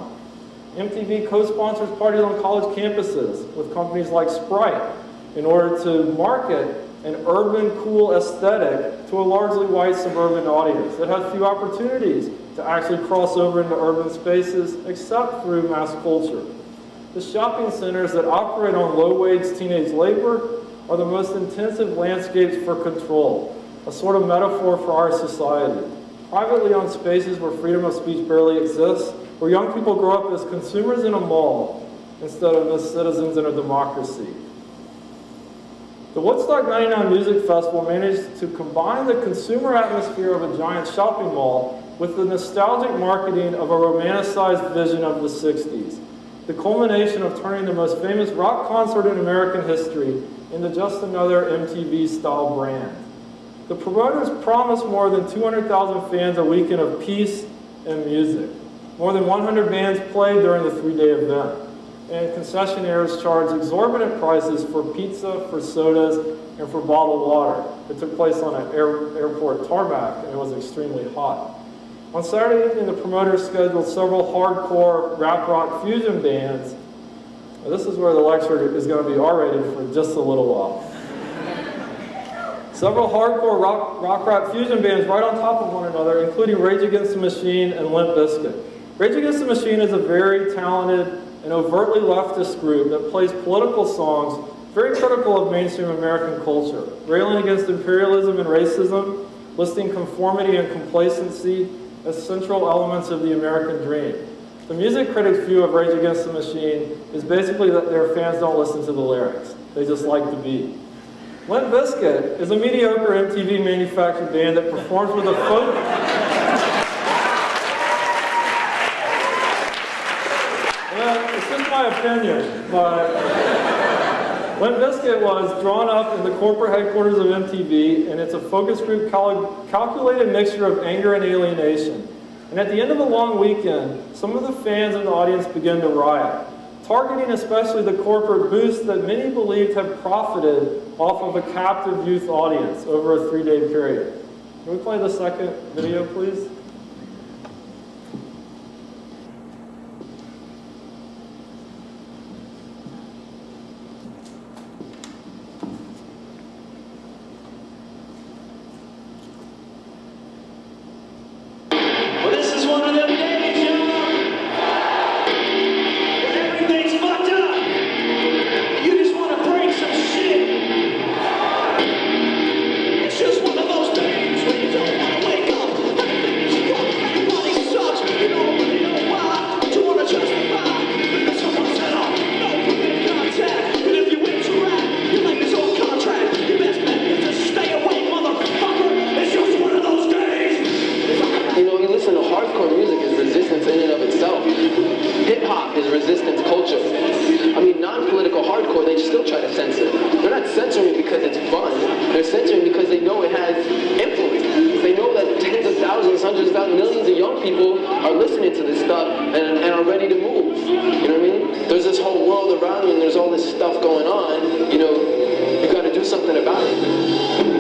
MTV co-sponsors parties on college campuses with companies like Sprite in order to market an urban, cool aesthetic to a largely white suburban audience that has few opportunities to actually cross over into urban spaces except through mass culture. The shopping centers that operate on low-wage teenage labor are the most intensive landscapes for control, a sort of metaphor for our society. Privately owned spaces where freedom of speech barely exists, where young people grow up as consumers in a mall instead of as citizens in a democracy. The Woodstock 99 Music Festival managed to combine the consumer atmosphere of a giant shopping mall with the nostalgic marketing of a romanticized vision of the 60s. The culmination of turning the most famous rock concert in American history into just another MTV-style brand. The promoters promised more than 200,000 fans a weekend of peace and music. More than 100 bands played during the 3-day event. And concessionaires charged exorbitant prices for pizza, for sodas, and for bottled water. It took place on an airport tarmac, and it was extremely hot. On Saturday evening, the promoters scheduled several hardcore rap rock fusion bands. Now, this is where the lecture is going to be R-rated for just a little while. Several hardcore rock rap fusion bands right on top of one another, including Rage Against the Machine and Limp Bizkit. Rage Against the Machine is a very talented and overtly leftist group that plays political songs very critical of mainstream American culture, railing against imperialism and racism, listing conformity and complacency as central elements of the American dream. The music critics' view of Rage Against the Machine is basically that their fans don't listen to the lyrics. They just like the beat. Limp Bizkit is a mediocre MTV manufactured band that performs with a folk... Well, it's just my opinion, but Limp Bizkit was drawn up in the corporate headquarters of MTV, and it's a focus group calculated mixture of anger and alienation. And at the end of a long weekend, some of the fans in the audience began to riot, targeting especially the corporate booths that many believed had profited off of a captive youth audience over a 3-day period. Can we play the second video, please? into this stuff and are ready to move. You know what I mean? There's this whole world around you and there's all this stuff going on. You know, you got to do something about it.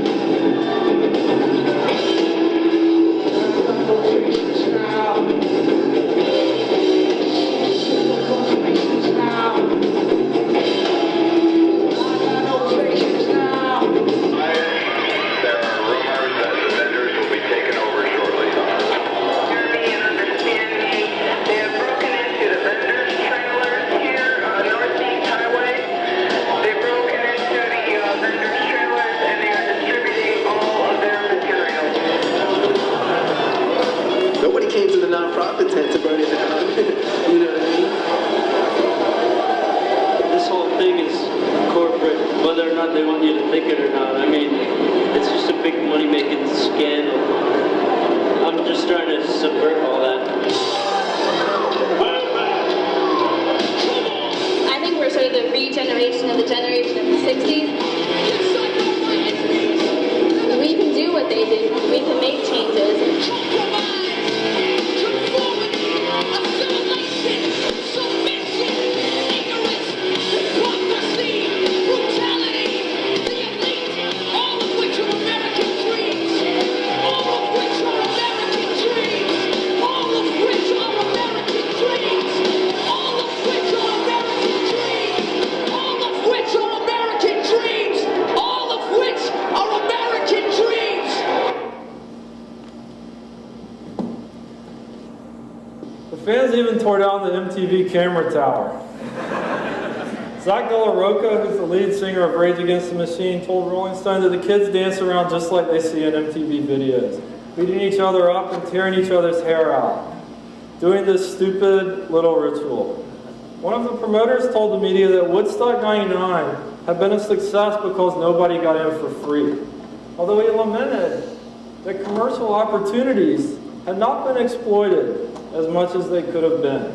Fans even tore down the MTV camera tower. Zach De La Rocha, who's the lead singer of Rage Against the Machine, told Rolling Stone that the kids dance around just like they see in MTV videos, beating each other up and tearing each other's hair out, doing this stupid little ritual. One of the promoters told the media that Woodstock 99 had been a success because nobody got in for free, although he lamented that commercial opportunities had not been exploited as much as they could have been.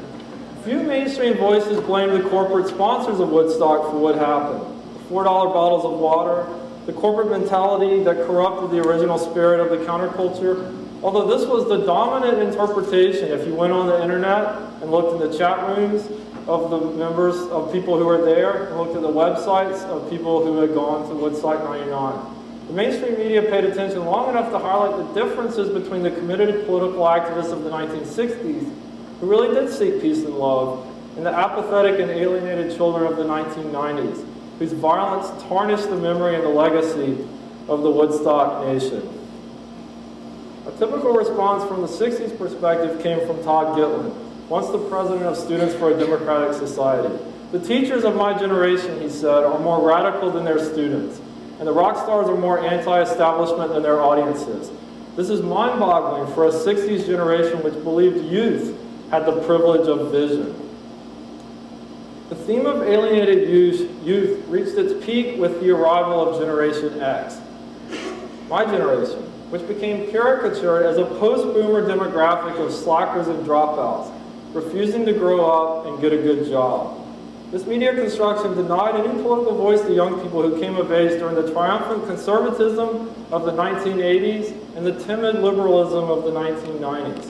Few mainstream voices blamed the corporate sponsors of Woodstock for what happened. The $4 bottles of water, the corporate mentality that corrupted the original spirit of the counterculture. Although this was the dominant interpretation, if you went on the internet and looked in the chat rooms of the members of people who were there, and looked at the websites of people who had gone to Woodstock 99. The mainstream media paid attention long enough to highlight the differences between the committed political activists of the 1960s, who really did seek peace and love, and the apathetic and alienated children of the 1990s, whose violence tarnished the memory and the legacy of the Woodstock nation. A typical response from the 60s perspective came from Todd Gitlin, once the president of Students for a Democratic Society. The teachers of my generation, he said, are more radical than their students, and the rock stars are more anti-establishment than their audiences. This is mind-boggling for a 60s generation which believed youth had the privilege of vision. The theme of alienated youth reached its peak with the arrival of Generation X, my generation, which became caricatured as a post-boomer demographic of slackers and dropouts, refusing to grow up and get a good job. This media construction denied any political voice to young people who came of age during the triumphant conservatism of the 1980s and the timid liberalism of the 1990s.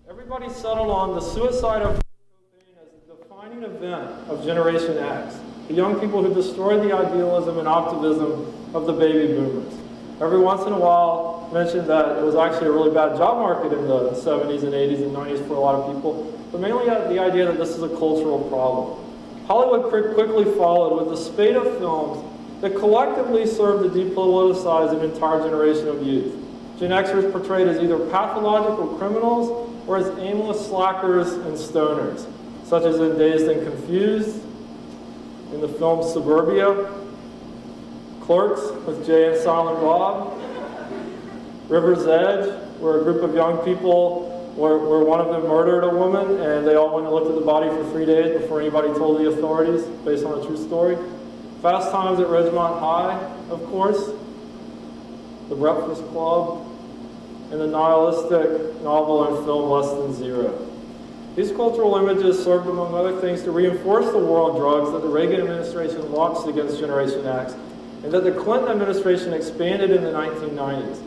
Everybody settled on the suicide of Cobain as the defining event of Generation X, the young people who destroyed the idealism and optimism of the baby boomers. Every once in a while mentioned that it was actually a really bad job market in the 70s and 80s and 90s for a lot of people, but mainly the idea that this is a cultural problem. Hollywood quickly followed with a spate of films that collectively served to depoliticize an entire generation of youth. Gen Xers portrayed as either pathological criminals or as aimless slackers and stoners, such as in Dazed and Confused, in the film Suburbia, Clerks with Jay and Silent Bob, River's Edge, where a group of young people where one of them murdered a woman and they all went and looked at the body for 3 days before anybody told the authorities, based on a true story. Fast Times at Ridgemont High, of course, The Breakfast Club, and the nihilistic novel and film Less Than Zero. These cultural images served, among other things, to reinforce the war on drugs that the Reagan administration launched against Generation X, and that the Clinton administration expanded in the 1990s.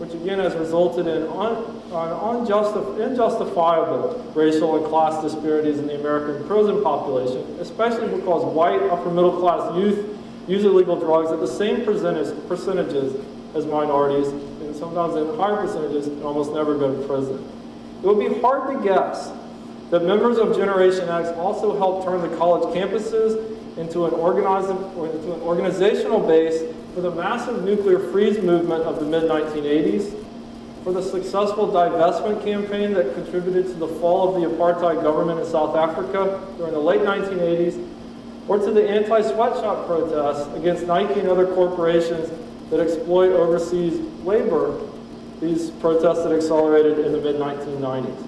which again has resulted in unjustifiable racial and class disparities in the American prison population, especially because white upper middle class youth use illegal drugs at the same percentages as minorities, and sometimes in higher percentages, and almost never go to prison. It would be hard to guess that members of Generation X also helped turn the college campuses into an organizational base for the massive nuclear freeze movement of the mid-1980s, for the successful divestment campaign that contributed to the fall of the apartheid government in South Africa during the late 1980s, or to the anti-sweatshop protests against Nike and other corporations that exploit overseas labor, these protests that accelerated in the mid-1990s.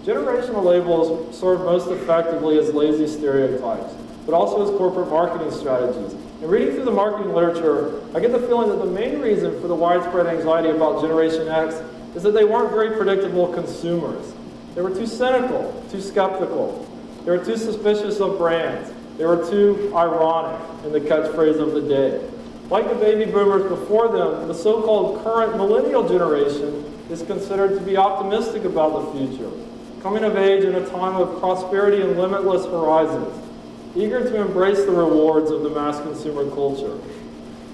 Generational labels serve most effectively as lazy stereotypes, but also as corporate marketing strategies. And reading through the marketing literature, I get the feeling that the main reason for the widespread anxiety about Generation X is that they weren't very predictable consumers. They were too cynical, too skeptical. They were too suspicious of brands. They were too ironic, in the catchphrase of the day. Like the baby boomers before them, the so-called current millennial generation is considered to be optimistic about the future, coming of age in a time of prosperity and limitless horizons, eager to embrace the rewards of the mass consumer culture.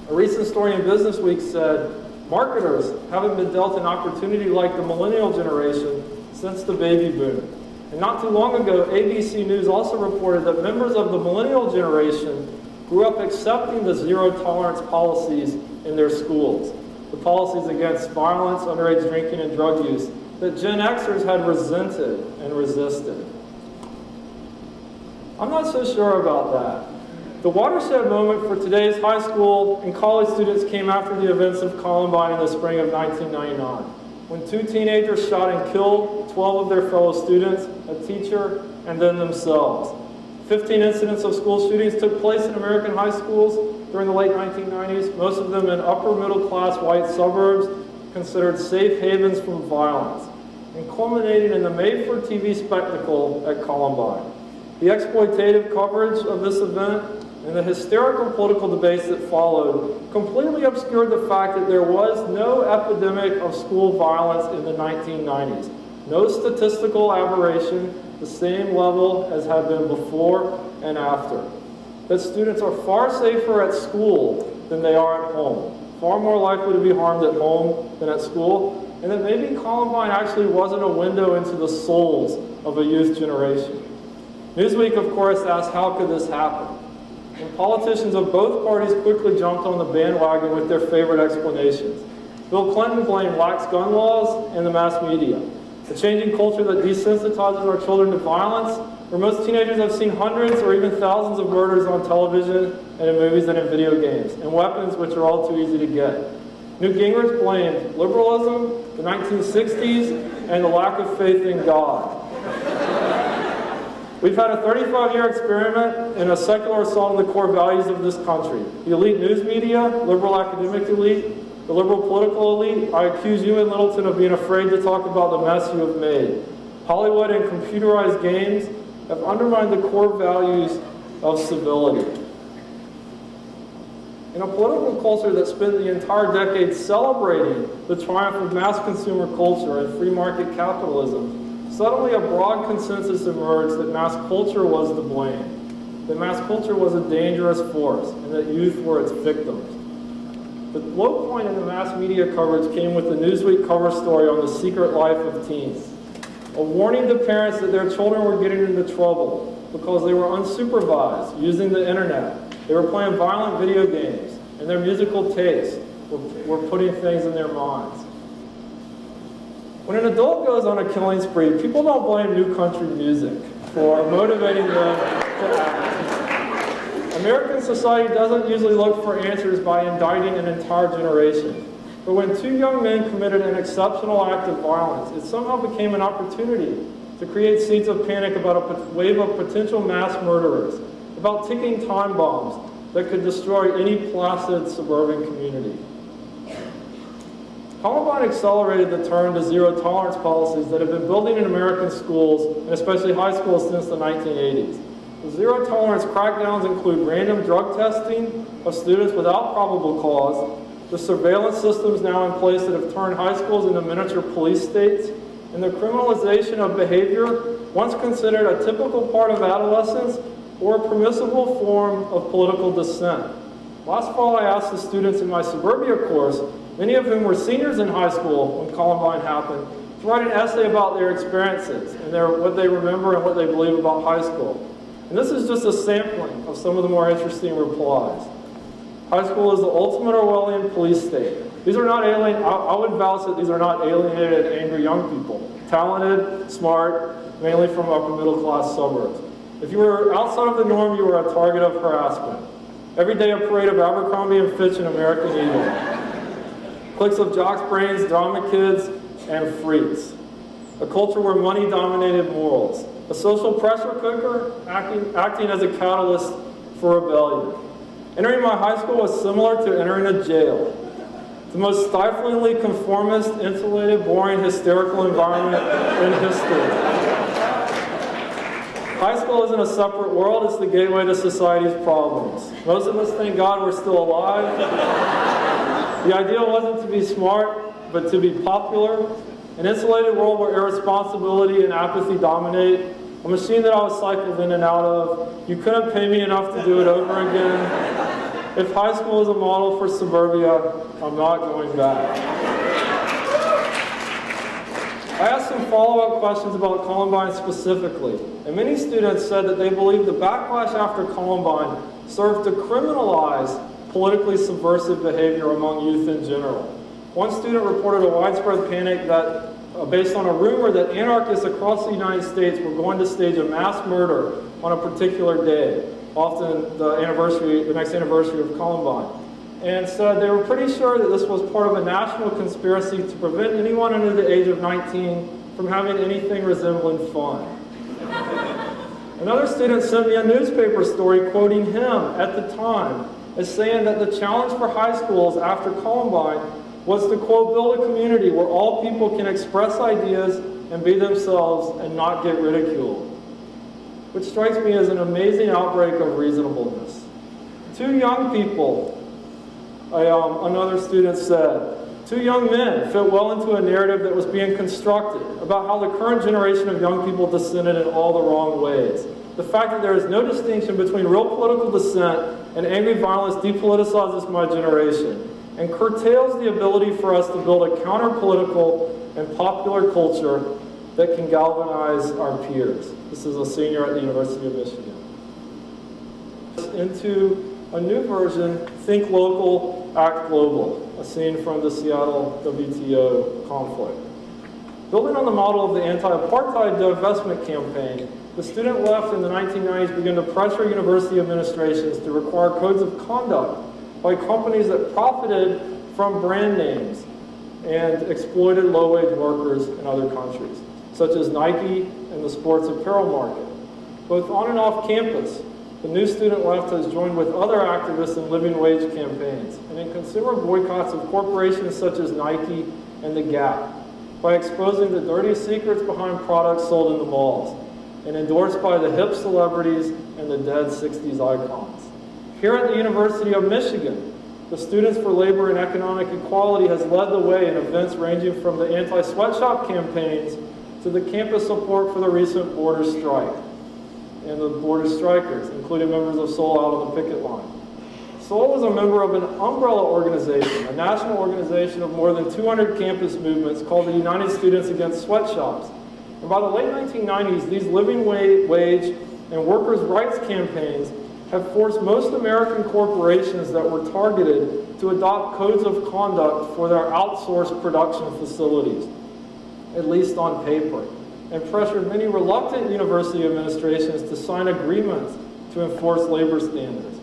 A recent story in Business Week said, marketers haven't been dealt an opportunity like the millennial generation since the baby boom. And not too long ago, ABC News also reported that members of the millennial generation grew up accepting the zero-tolerance policies in their schools, the policies against violence, underage drinking, and drug use that Gen Xers had resented and resisted. I'm not so sure about that. The watershed moment for today's high school and college students came after the events of Columbine in the spring of 1999, when two teenagers shot and killed 12 of their fellow students, a teacher, and then themselves. 15 incidents of school shootings took place in American high schools during the late 1990s, most of them in upper middle class white suburbs considered safe havens from violence, and culminating in the made-for-TV spectacle at Columbine. The exploitative coverage of this event and the hysterical political debates that followed completely obscured the fact that there was no epidemic of school violence in the 1990s. No statistical aberration, the same level as had been before and after. That students are far safer at school than they are at home, far more likely to be harmed at home than at school, and that maybe Columbine actually wasn't a window into the souls of a youth generation. Newsweek, of course, asked how could this happen? And politicians of both parties quickly jumped on the bandwagon with their favorite explanations. Bill Clinton blamed lax gun laws and the mass media, a changing culture that desensitizes our children to violence, where most teenagers have seen hundreds or even thousands of murders on television and in movies and in video games, and weapons which are all too easy to get. Newt Gingrich blamed liberalism, the 1960s, and the lack of faith in God. We've had a 35-year experiment in a secular assault on the core values of this country. The elite news media, liberal academic elite, the liberal political elite, I accuse you in Littleton of being afraid to talk about the mess you have made. Hollywood and computerized games have undermined the core values of civility. In a political culture that spent the entire decade celebrating the triumph of mass consumer culture and free market capitalism, suddenly a broad consensus emerged that mass culture was to blame, that mass culture was a dangerous force, and that youth were its victims. The low point in the mass media coverage came with the Newsweek cover story on the secret life of teens, a warning to parents that their children were getting into trouble because they were unsupervised, using the internet. They were playing violent video games, and their musical tastes were putting things in their minds. When an adult goes on a killing spree, people don't blame new country music for motivating them to act. American society doesn't usually look for answers by indicting an entire generation. But when two young men committed an exceptional act of violence, it somehow became an opportunity to create seeds of panic about a wave of potential mass murderers, about ticking time bombs that could destroy any placid suburban community. Columbine accelerated the turn to zero-tolerance policies that have been building in American schools, and especially high schools, since the 1980s. The zero-tolerance crackdowns include random drug testing of students without probable cause, the surveillance systems now in place that have turned high schools into miniature police states, and the criminalization of behavior once considered a typical part of adolescence or a permissible form of political dissent. Last fall, I asked the students in my suburbia course, many of whom were seniors in high school when Columbine happened, to write an essay about their experiences and what they remember and what they believe about high school. And this is just a sampling of some of the more interesting replies. High school is the ultimate Orwellian police state. These are not alien, I would vouch that these are not alienated, angry young people. Talented, smart, mainly from upper middle class suburbs. If you were outside of the norm, you were a target of harassment. Every day a parade of Abercrombie and Fitch and American Eagle. Cliques of jocks, brains, drama kids, and freaks. A culture where money dominated morals. A social pressure cooker acting as a catalyst for rebellion. Entering my high school was similar to entering a jail. The most stiflingly conformist, insulated, boring, hysterical environment in history. High school isn't a separate world, it's the gateway to society's problems. Most of us thank God we're still alive. The idea wasn't to be smart, but to be popular. An insulated world where irresponsibility and apathy dominate. A machine that I was cycled in and out of. You couldn't pay me enough to do it over again. If high school is a model for suburbia, I'm not going back. I asked some follow-up questions about Columbine specifically, and many students said that they believe the backlash after Columbine served to criminalize politically subversive behavior among youth in general. One student reported a widespread panic that, based on a rumor that anarchists across the United States were going to stage a mass murder on a particular day, often the next anniversary of Columbine. And so they were pretty sure that this was part of a national conspiracy to prevent anyone under the age of 19 from having anything resembling fun. Another student sent me a newspaper story quoting him at the time as saying that the challenge for high schools after Columbine was to, quote, build a community where all people can express ideas and be themselves and not get ridiculed. Which strikes me as an amazing outbreak of reasonableness. Two young people, another student said, two young men fit well into a narrative that was being constructed about how the current generation of young people dissented in all the wrong ways. The fact that there is no distinction between real political dissent and angry violence depoliticizes my generation and curtails the ability for us to build a counter-political and popular culture that can galvanize our peers. This is a senior at the University of Michigan. Into a new version, Think Local, Act Global, a scene from the Seattle WTO conflict. Building on the model of the anti-apartheid divestment campaign, the student left in the 1990s began to pressure university administrations to require codes of conduct by companies that profited from brand names and exploited low-wage workers in other countries, such as Nike and the sports apparel market. Both on and off campus, the new student left has joined with other activists in living wage campaigns and in consumer boycotts of corporations such as Nike and The Gap by exposing the dirty secrets behind products sold in the malls and endorsed by the hip celebrities and the dead 60s icons. Here at the University of Michigan, the Students for Labor and Economic Equality has led the way in events ranging from the anti-sweatshop campaigns to the campus support for the recent border strike and the border strikers, including members of Soul out on the picket line. Soul is a member of an umbrella organization, a national organization of more than 200 campus movements called the United Students Against Sweatshops. And by the late 1990s, these living wage and workers' rights campaigns have forced most American corporations that were targeted to adopt codes of conduct for their outsourced production facilities, at least on paper, and pressured many reluctant university administrations to sign agreements to enforce labor standards.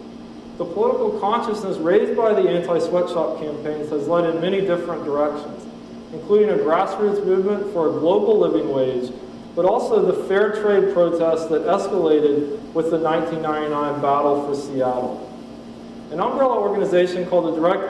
The political consciousness raised by the anti-sweatshop campaigns has led in many different directions, including a grassroots movement for a global living wage, but also the fair trade protests that escalated with the 1999 battle for Seattle. An umbrella organization called the Direct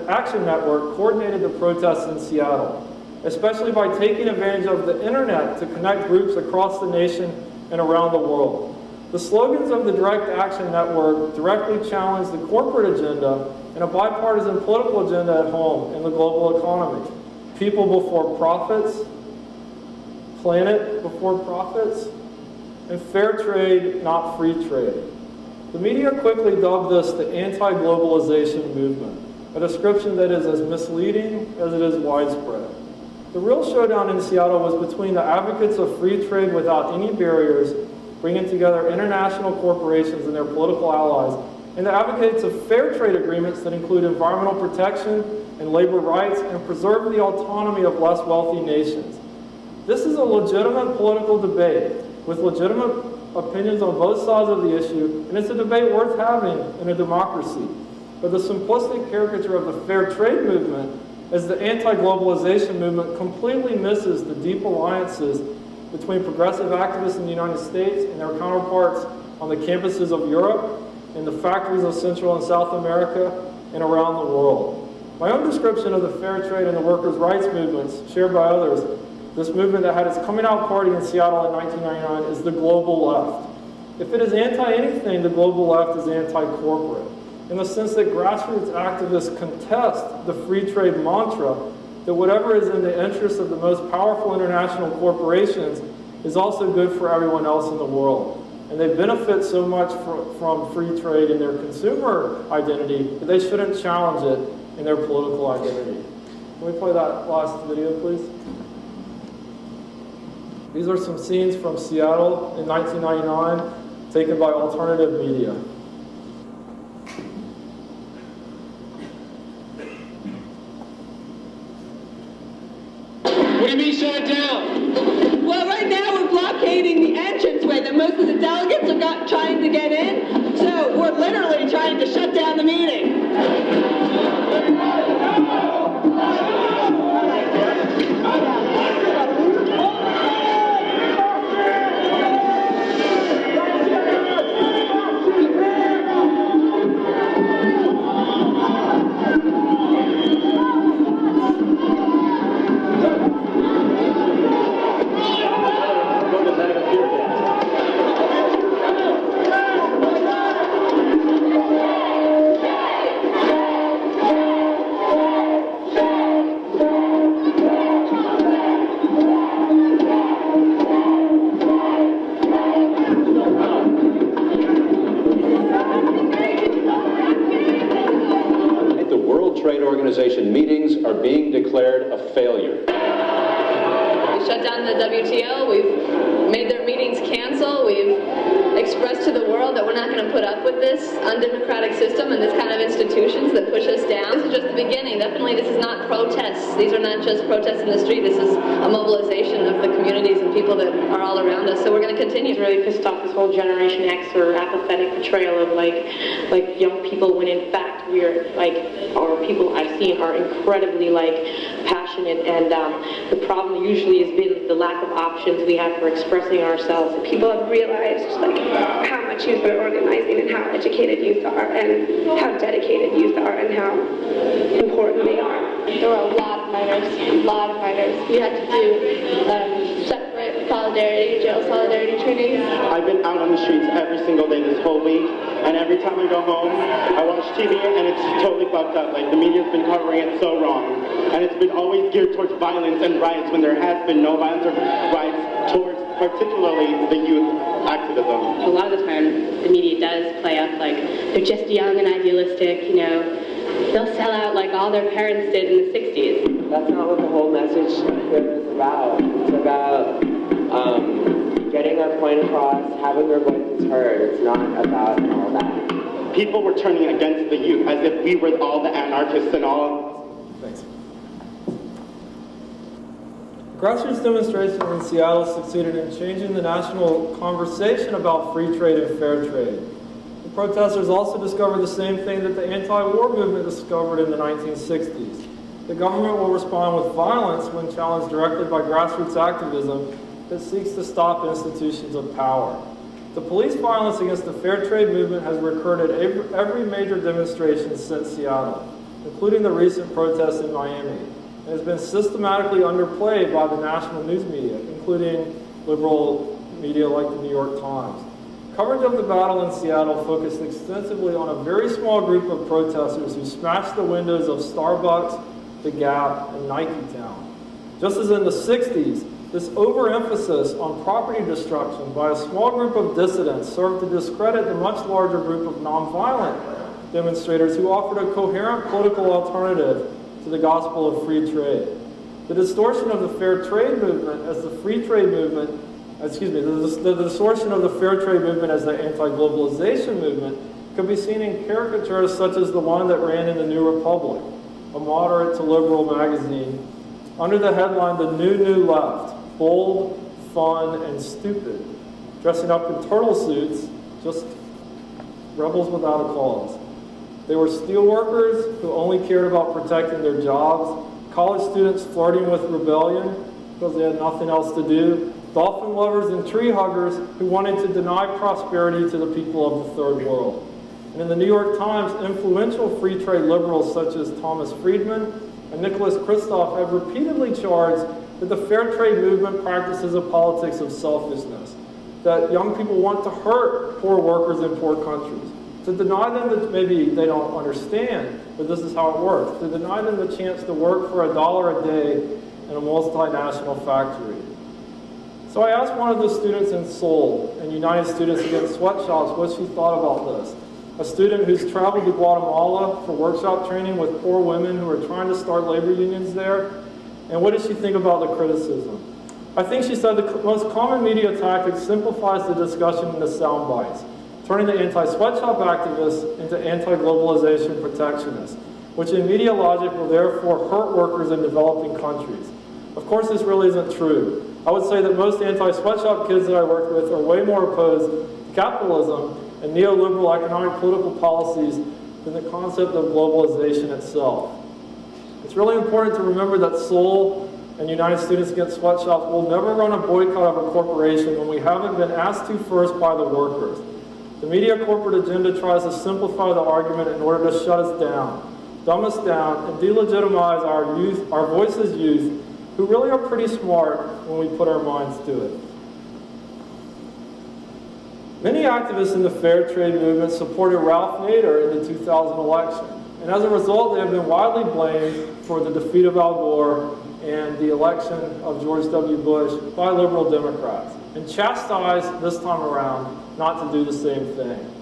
Action Network coordinated the protests in Seattle, especially by taking advantage of the internet to connect groups across the nation and around the world. The slogans of the Direct Action Network directly challenge the corporate agenda and a bipartisan political agenda at home in the global economy. People before profits, planet before profits, and fair trade, not free trade. The media quickly dubbed this the anti-globalization movement, a description that is as misleading as it is widespread. The real showdown in Seattle was between the advocates of free trade without any barriers, bringing together international corporations and their political allies, and the advocates of fair trade agreements that include environmental protection and labor rights and preserve the autonomy of less wealthy nations. This is a legitimate political debate with legitimate opinions on both sides of the issue, and it's a debate worth having in a democracy. But the simplistic caricature of the fair trade movement as the anti-globalization movement completely misses the deep alliances between progressive activists in the United States and their counterparts on the campuses of Europe and the factories of Central and South America and around the world. My own description of the fair trade and the workers' rights movements shared by others, this movement that had its coming out party in Seattle in 1999, is the global left. If it is anti-anything, the global left is anti-corporate, in the sense that grassroots activists contest the free trade mantra that whatever is in the interest of the most powerful international corporations is also good for everyone else in the world. And they benefit so much from free trade in their consumer identity that they shouldn't challenge it in their political identity. Can we play that last video, please? These are some scenes from Seattle in 1999, taken by alternative media. What do you mean shut it down? Well, right now we're blockading the entranceway that most of the delegates are trying to get in. So we're literally trying to shut down the meeting. Meetings are being declared a failure. We've shut down the WTO, we've made their meetings cancel, we've expressed to the world that we're not going to put up with this undemocratic system and this kind of institutions that push us down. This is just the beginning. Definitely this is not protests. These are not just protests in the street. This is a mobilization of the communities and people that are all around us. So we're going to continue. It's really pissed off this whole Generation X or apathetic portrayal of like young people when in fact we're or people I've seen are incredibly passionate, and the problem usually has been the lack of options we have for expressing ourselves. People have realized how much youth are organizing and how educated youth are and how dedicated youth are and how important they are. There were a lot of minors. We had to do separate solidarity, jail solidarity training. I've been out on the streets every single day this whole week, and every time I go home, I watch TV and it's totally fucked up. The media's been covering it so wrong. And it's been always geared towards violence and riots when there has been no violence or riots towards particularly the youth activism. A lot of the time, the media does play up they're just young and idealistic, they'll sell out like all their parents did in the 60s. That's not what the whole message here is about. It's about getting our point across, having their voices heard. It's not about all that. People were turning against the youth as if we were all the anarchists and all. Thanks. Grassroots demonstrations in Seattle succeeded in changing the national conversation about free trade and fair trade. The protesters also discovered the same thing that the anti-war movement discovered in the 1960s. The government will respond with violence when challenged directly by grassroots activism that seeks to stop institutions of power. The police violence against the fair trade movement has recurred at every major demonstration since Seattle, including the recent protests in Miami, and has been systematically underplayed by the national news media, including liberal media like the New York Times. Coverage of the battle in Seattle focused extensively on a very small group of protesters who smashed the windows of Starbucks, The Gap, and Nike Town. Just as in the 60s, this overemphasis on property destruction by a small group of dissidents served to discredit the much larger group of nonviolent demonstrators who offered a coherent political alternative to the gospel of free trade. The distortion of the fair trade movement as the free trade movement, the distortion of the fair trade movement as the anti-globalization movement could be seen in caricatures such as the one that ran in the New Republic, a moderate to liberal magazine, under the headline, The New Left, bold, fun, and stupid, dressing up in turtle suits, just rebels without a cause. They were steelworkers who only cared about protecting their jobs, college students flirting with rebellion because they had nothing else to do, dolphin lovers and tree huggers who wanted to deny prosperity to the people of the third world. And in the New York Times, influential free trade liberals such as Thomas Friedman and Nicholas Kristof have repeatedly charged that the fair trade movement practices a politics of selfishness, that young people want to hurt poor workers in poor countries, to deny them that maybe they don't understand, but this is how it works, to deny them the chance to work for $1 a day in a multinational factory. So I asked one of the students in Seoul and United Students Against Sweatshops what she thought about this. A student who's traveled to Guatemala for workshop training with poor women who are trying to start labor unions there. And what did she think about the criticism? I think she said the most common media tactic simplifies the discussion into sound bites, turning the anti-sweatshop activists into anti-globalization protectionists, which in media logic will therefore hurt workers in developing countries. Of course, this really isn't true. I would say that most anti-sweatshop kids that I worked with are way more opposed to capitalism and neoliberal economic political policies than the concept of globalization itself. It's really important to remember that Seoul and United Students Against Sweatshops will never run a boycott of a corporation when we haven't been asked to first by the workers. The media corporate agenda tries to simplify the argument in order to shut us down, dumb us down, and delegitimize our youth, our voices youth, who really are pretty smart when we put our minds to it. Many activists in the fair trade movement supported Ralph Nader in the 2000 election, and as a result they have been widely blamed for the defeat of Al Gore and the election of George W. Bush by liberal Democrats, and chastised this time around not to do the same thing.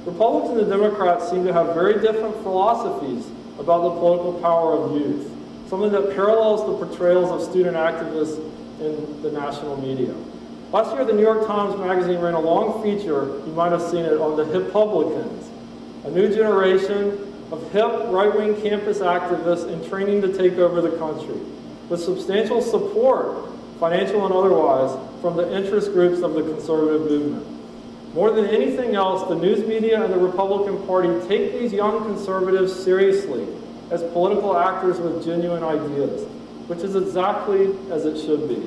Republicans and Democrats seem to have very different philosophies about the political power of youth, something that parallels the portrayals of student activists in the national media. Last year, the New York Times Magazine ran a long feature, you might have seen it, on the Hippublicans, a new generation of hip, right-wing campus activists in training to take over the country, with substantial support, financial and otherwise, from the interest groups of the conservative movement. More than anything else, the news media and the Republican Party take these young conservatives seriously as political actors with genuine ideas, which is exactly as it should be.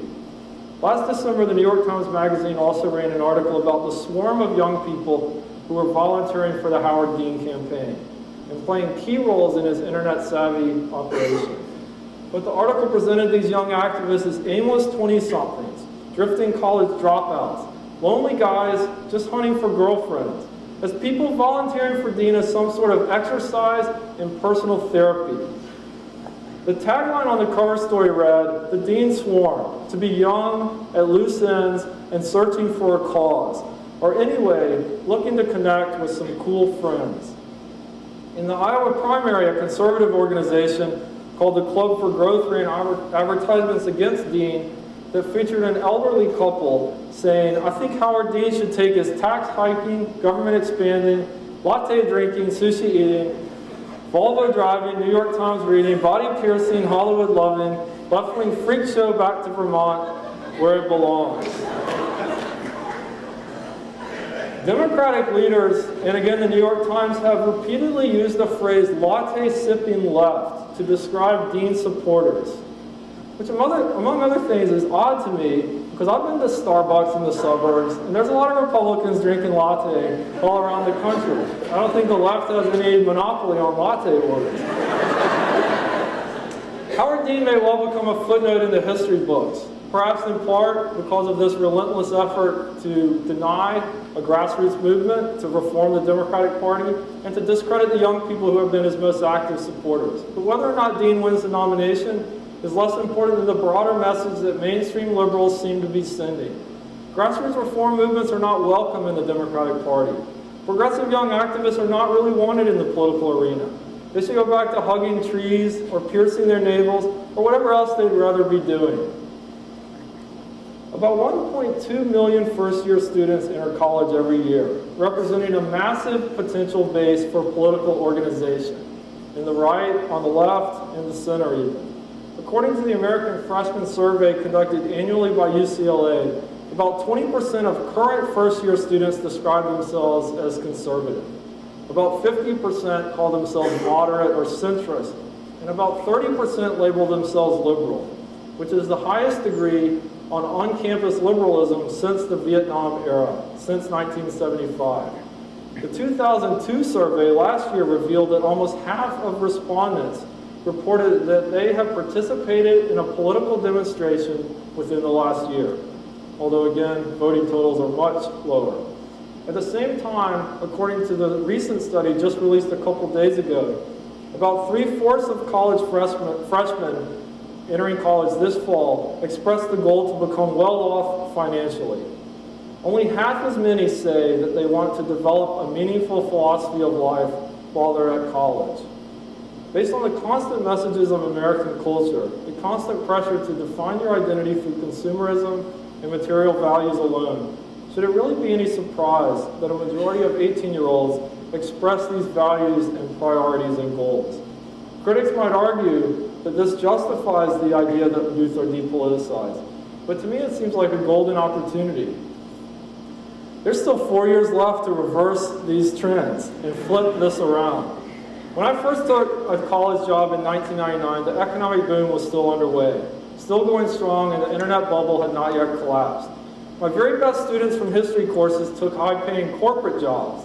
Last December, the New York Times Magazine also ran an article about the swarm of young people who were volunteering for the Howard Dean campaign and playing key roles in his internet-savvy operation. But the article presented these young activists as aimless 20-somethings, drifting college dropouts, lonely guys just hunting for girlfriends, as people volunteering for Dean as some sort of exercise and personal therapy. The tagline on the cover story read, "The Dean Swarm, to be young, at loose ends, and searching for a cause, or anyway, looking to connect with some cool friends." In the Iowa primary, a conservative organization called the Club for Growth ran advertisements against Dean that featured an elderly couple saying, "I think Howard Dean should take his tax hiking, government expanding, latte drinking, sushi eating, Volvo driving, New York Times reading, body piercing, Hollywood loving, left-wing freak show back to Vermont, where it belongs." Democratic leaders, and again the New York Times, have repeatedly used the phrase latte-sipping left to describe Dean's supporters, which among other things is odd to me because I've been to Starbucks in the suburbs and there's a lot of Republicans drinking latte all around the country. I don't think the left has any monopoly on latte orders. Howard Dean may well become a footnote in the history books, perhaps in part because of this relentless effort to deny a grassroots movement to reform the Democratic Party and to discredit the young people who have been his most active supporters. But whether or not Dean wins the nomination is less important than the broader message that mainstream liberals seem to be sending. Grassroots reform movements are not welcome in the Democratic Party. Progressive young activists are not really wanted in the political arena. They should go back to hugging trees or piercing their navels or whatever else they'd rather be doing. About 1.2 million first-year students enter college every year, representing a massive potential base for political organization, in the right, on the left, in the center even. According to the American Freshman Survey conducted annually by UCLA, about 20% of current first-year students describe themselves as conservative. About 50% call themselves moderate or centrist, and about 30% label themselves liberal, which is the highest degree on on-campus liberalism since the Vietnam era, since 1975. The 2002 survey last year revealed that almost half of respondents reported that they have participated in a political demonstration within the last year, although again, voting totals are much lower. At the same time, according to the recent study just released a couple days ago, about 3/4 of college freshmen entering college this fall expressed the goal to become well off financially. Only half as many say that they want to develop a meaningful philosophy of life while they're at college. Based on the constant messages of American culture, the constant pressure to define your identity through consumerism and material values alone, should it really be any surprise that a majority of 18-year-olds express these values and priorities and goals? Critics might argue that this justifies the idea that youth are depoliticized, but to me it seems like a golden opportunity. There's still 4 years left to reverse these trends and flip this around. When I first took a college job in 1999, the economic boom was still underway, still going strong, and the internet bubble had not yet collapsed. My very best students from history courses took high-paying corporate jobs.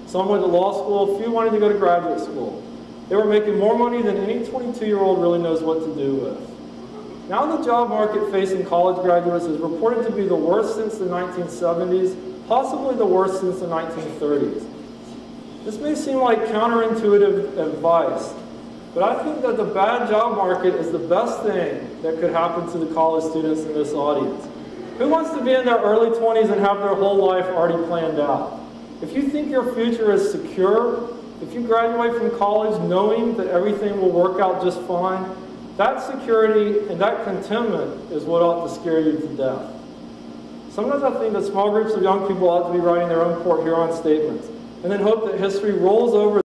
Some went to law school, a few wanted to go to graduate school. They were making more money than any 22-year-old really knows what to do with. Now the job market facing college graduates is reported to be the worst since the 1970s, possibly the worst since the 1930s. This may seem like counterintuitive advice, but I think that the bad job market is the best thing that could happen to the college students in this audience. Who wants to be in their early 20s and have their whole life already planned out? If you think your future is secure, if you graduate from college knowing that everything will work out just fine, that security and that contentment is what ought to scare you to death. Sometimes I think that small groups of young people ought to be writing their own Port Huron statements and then hope that history rolls over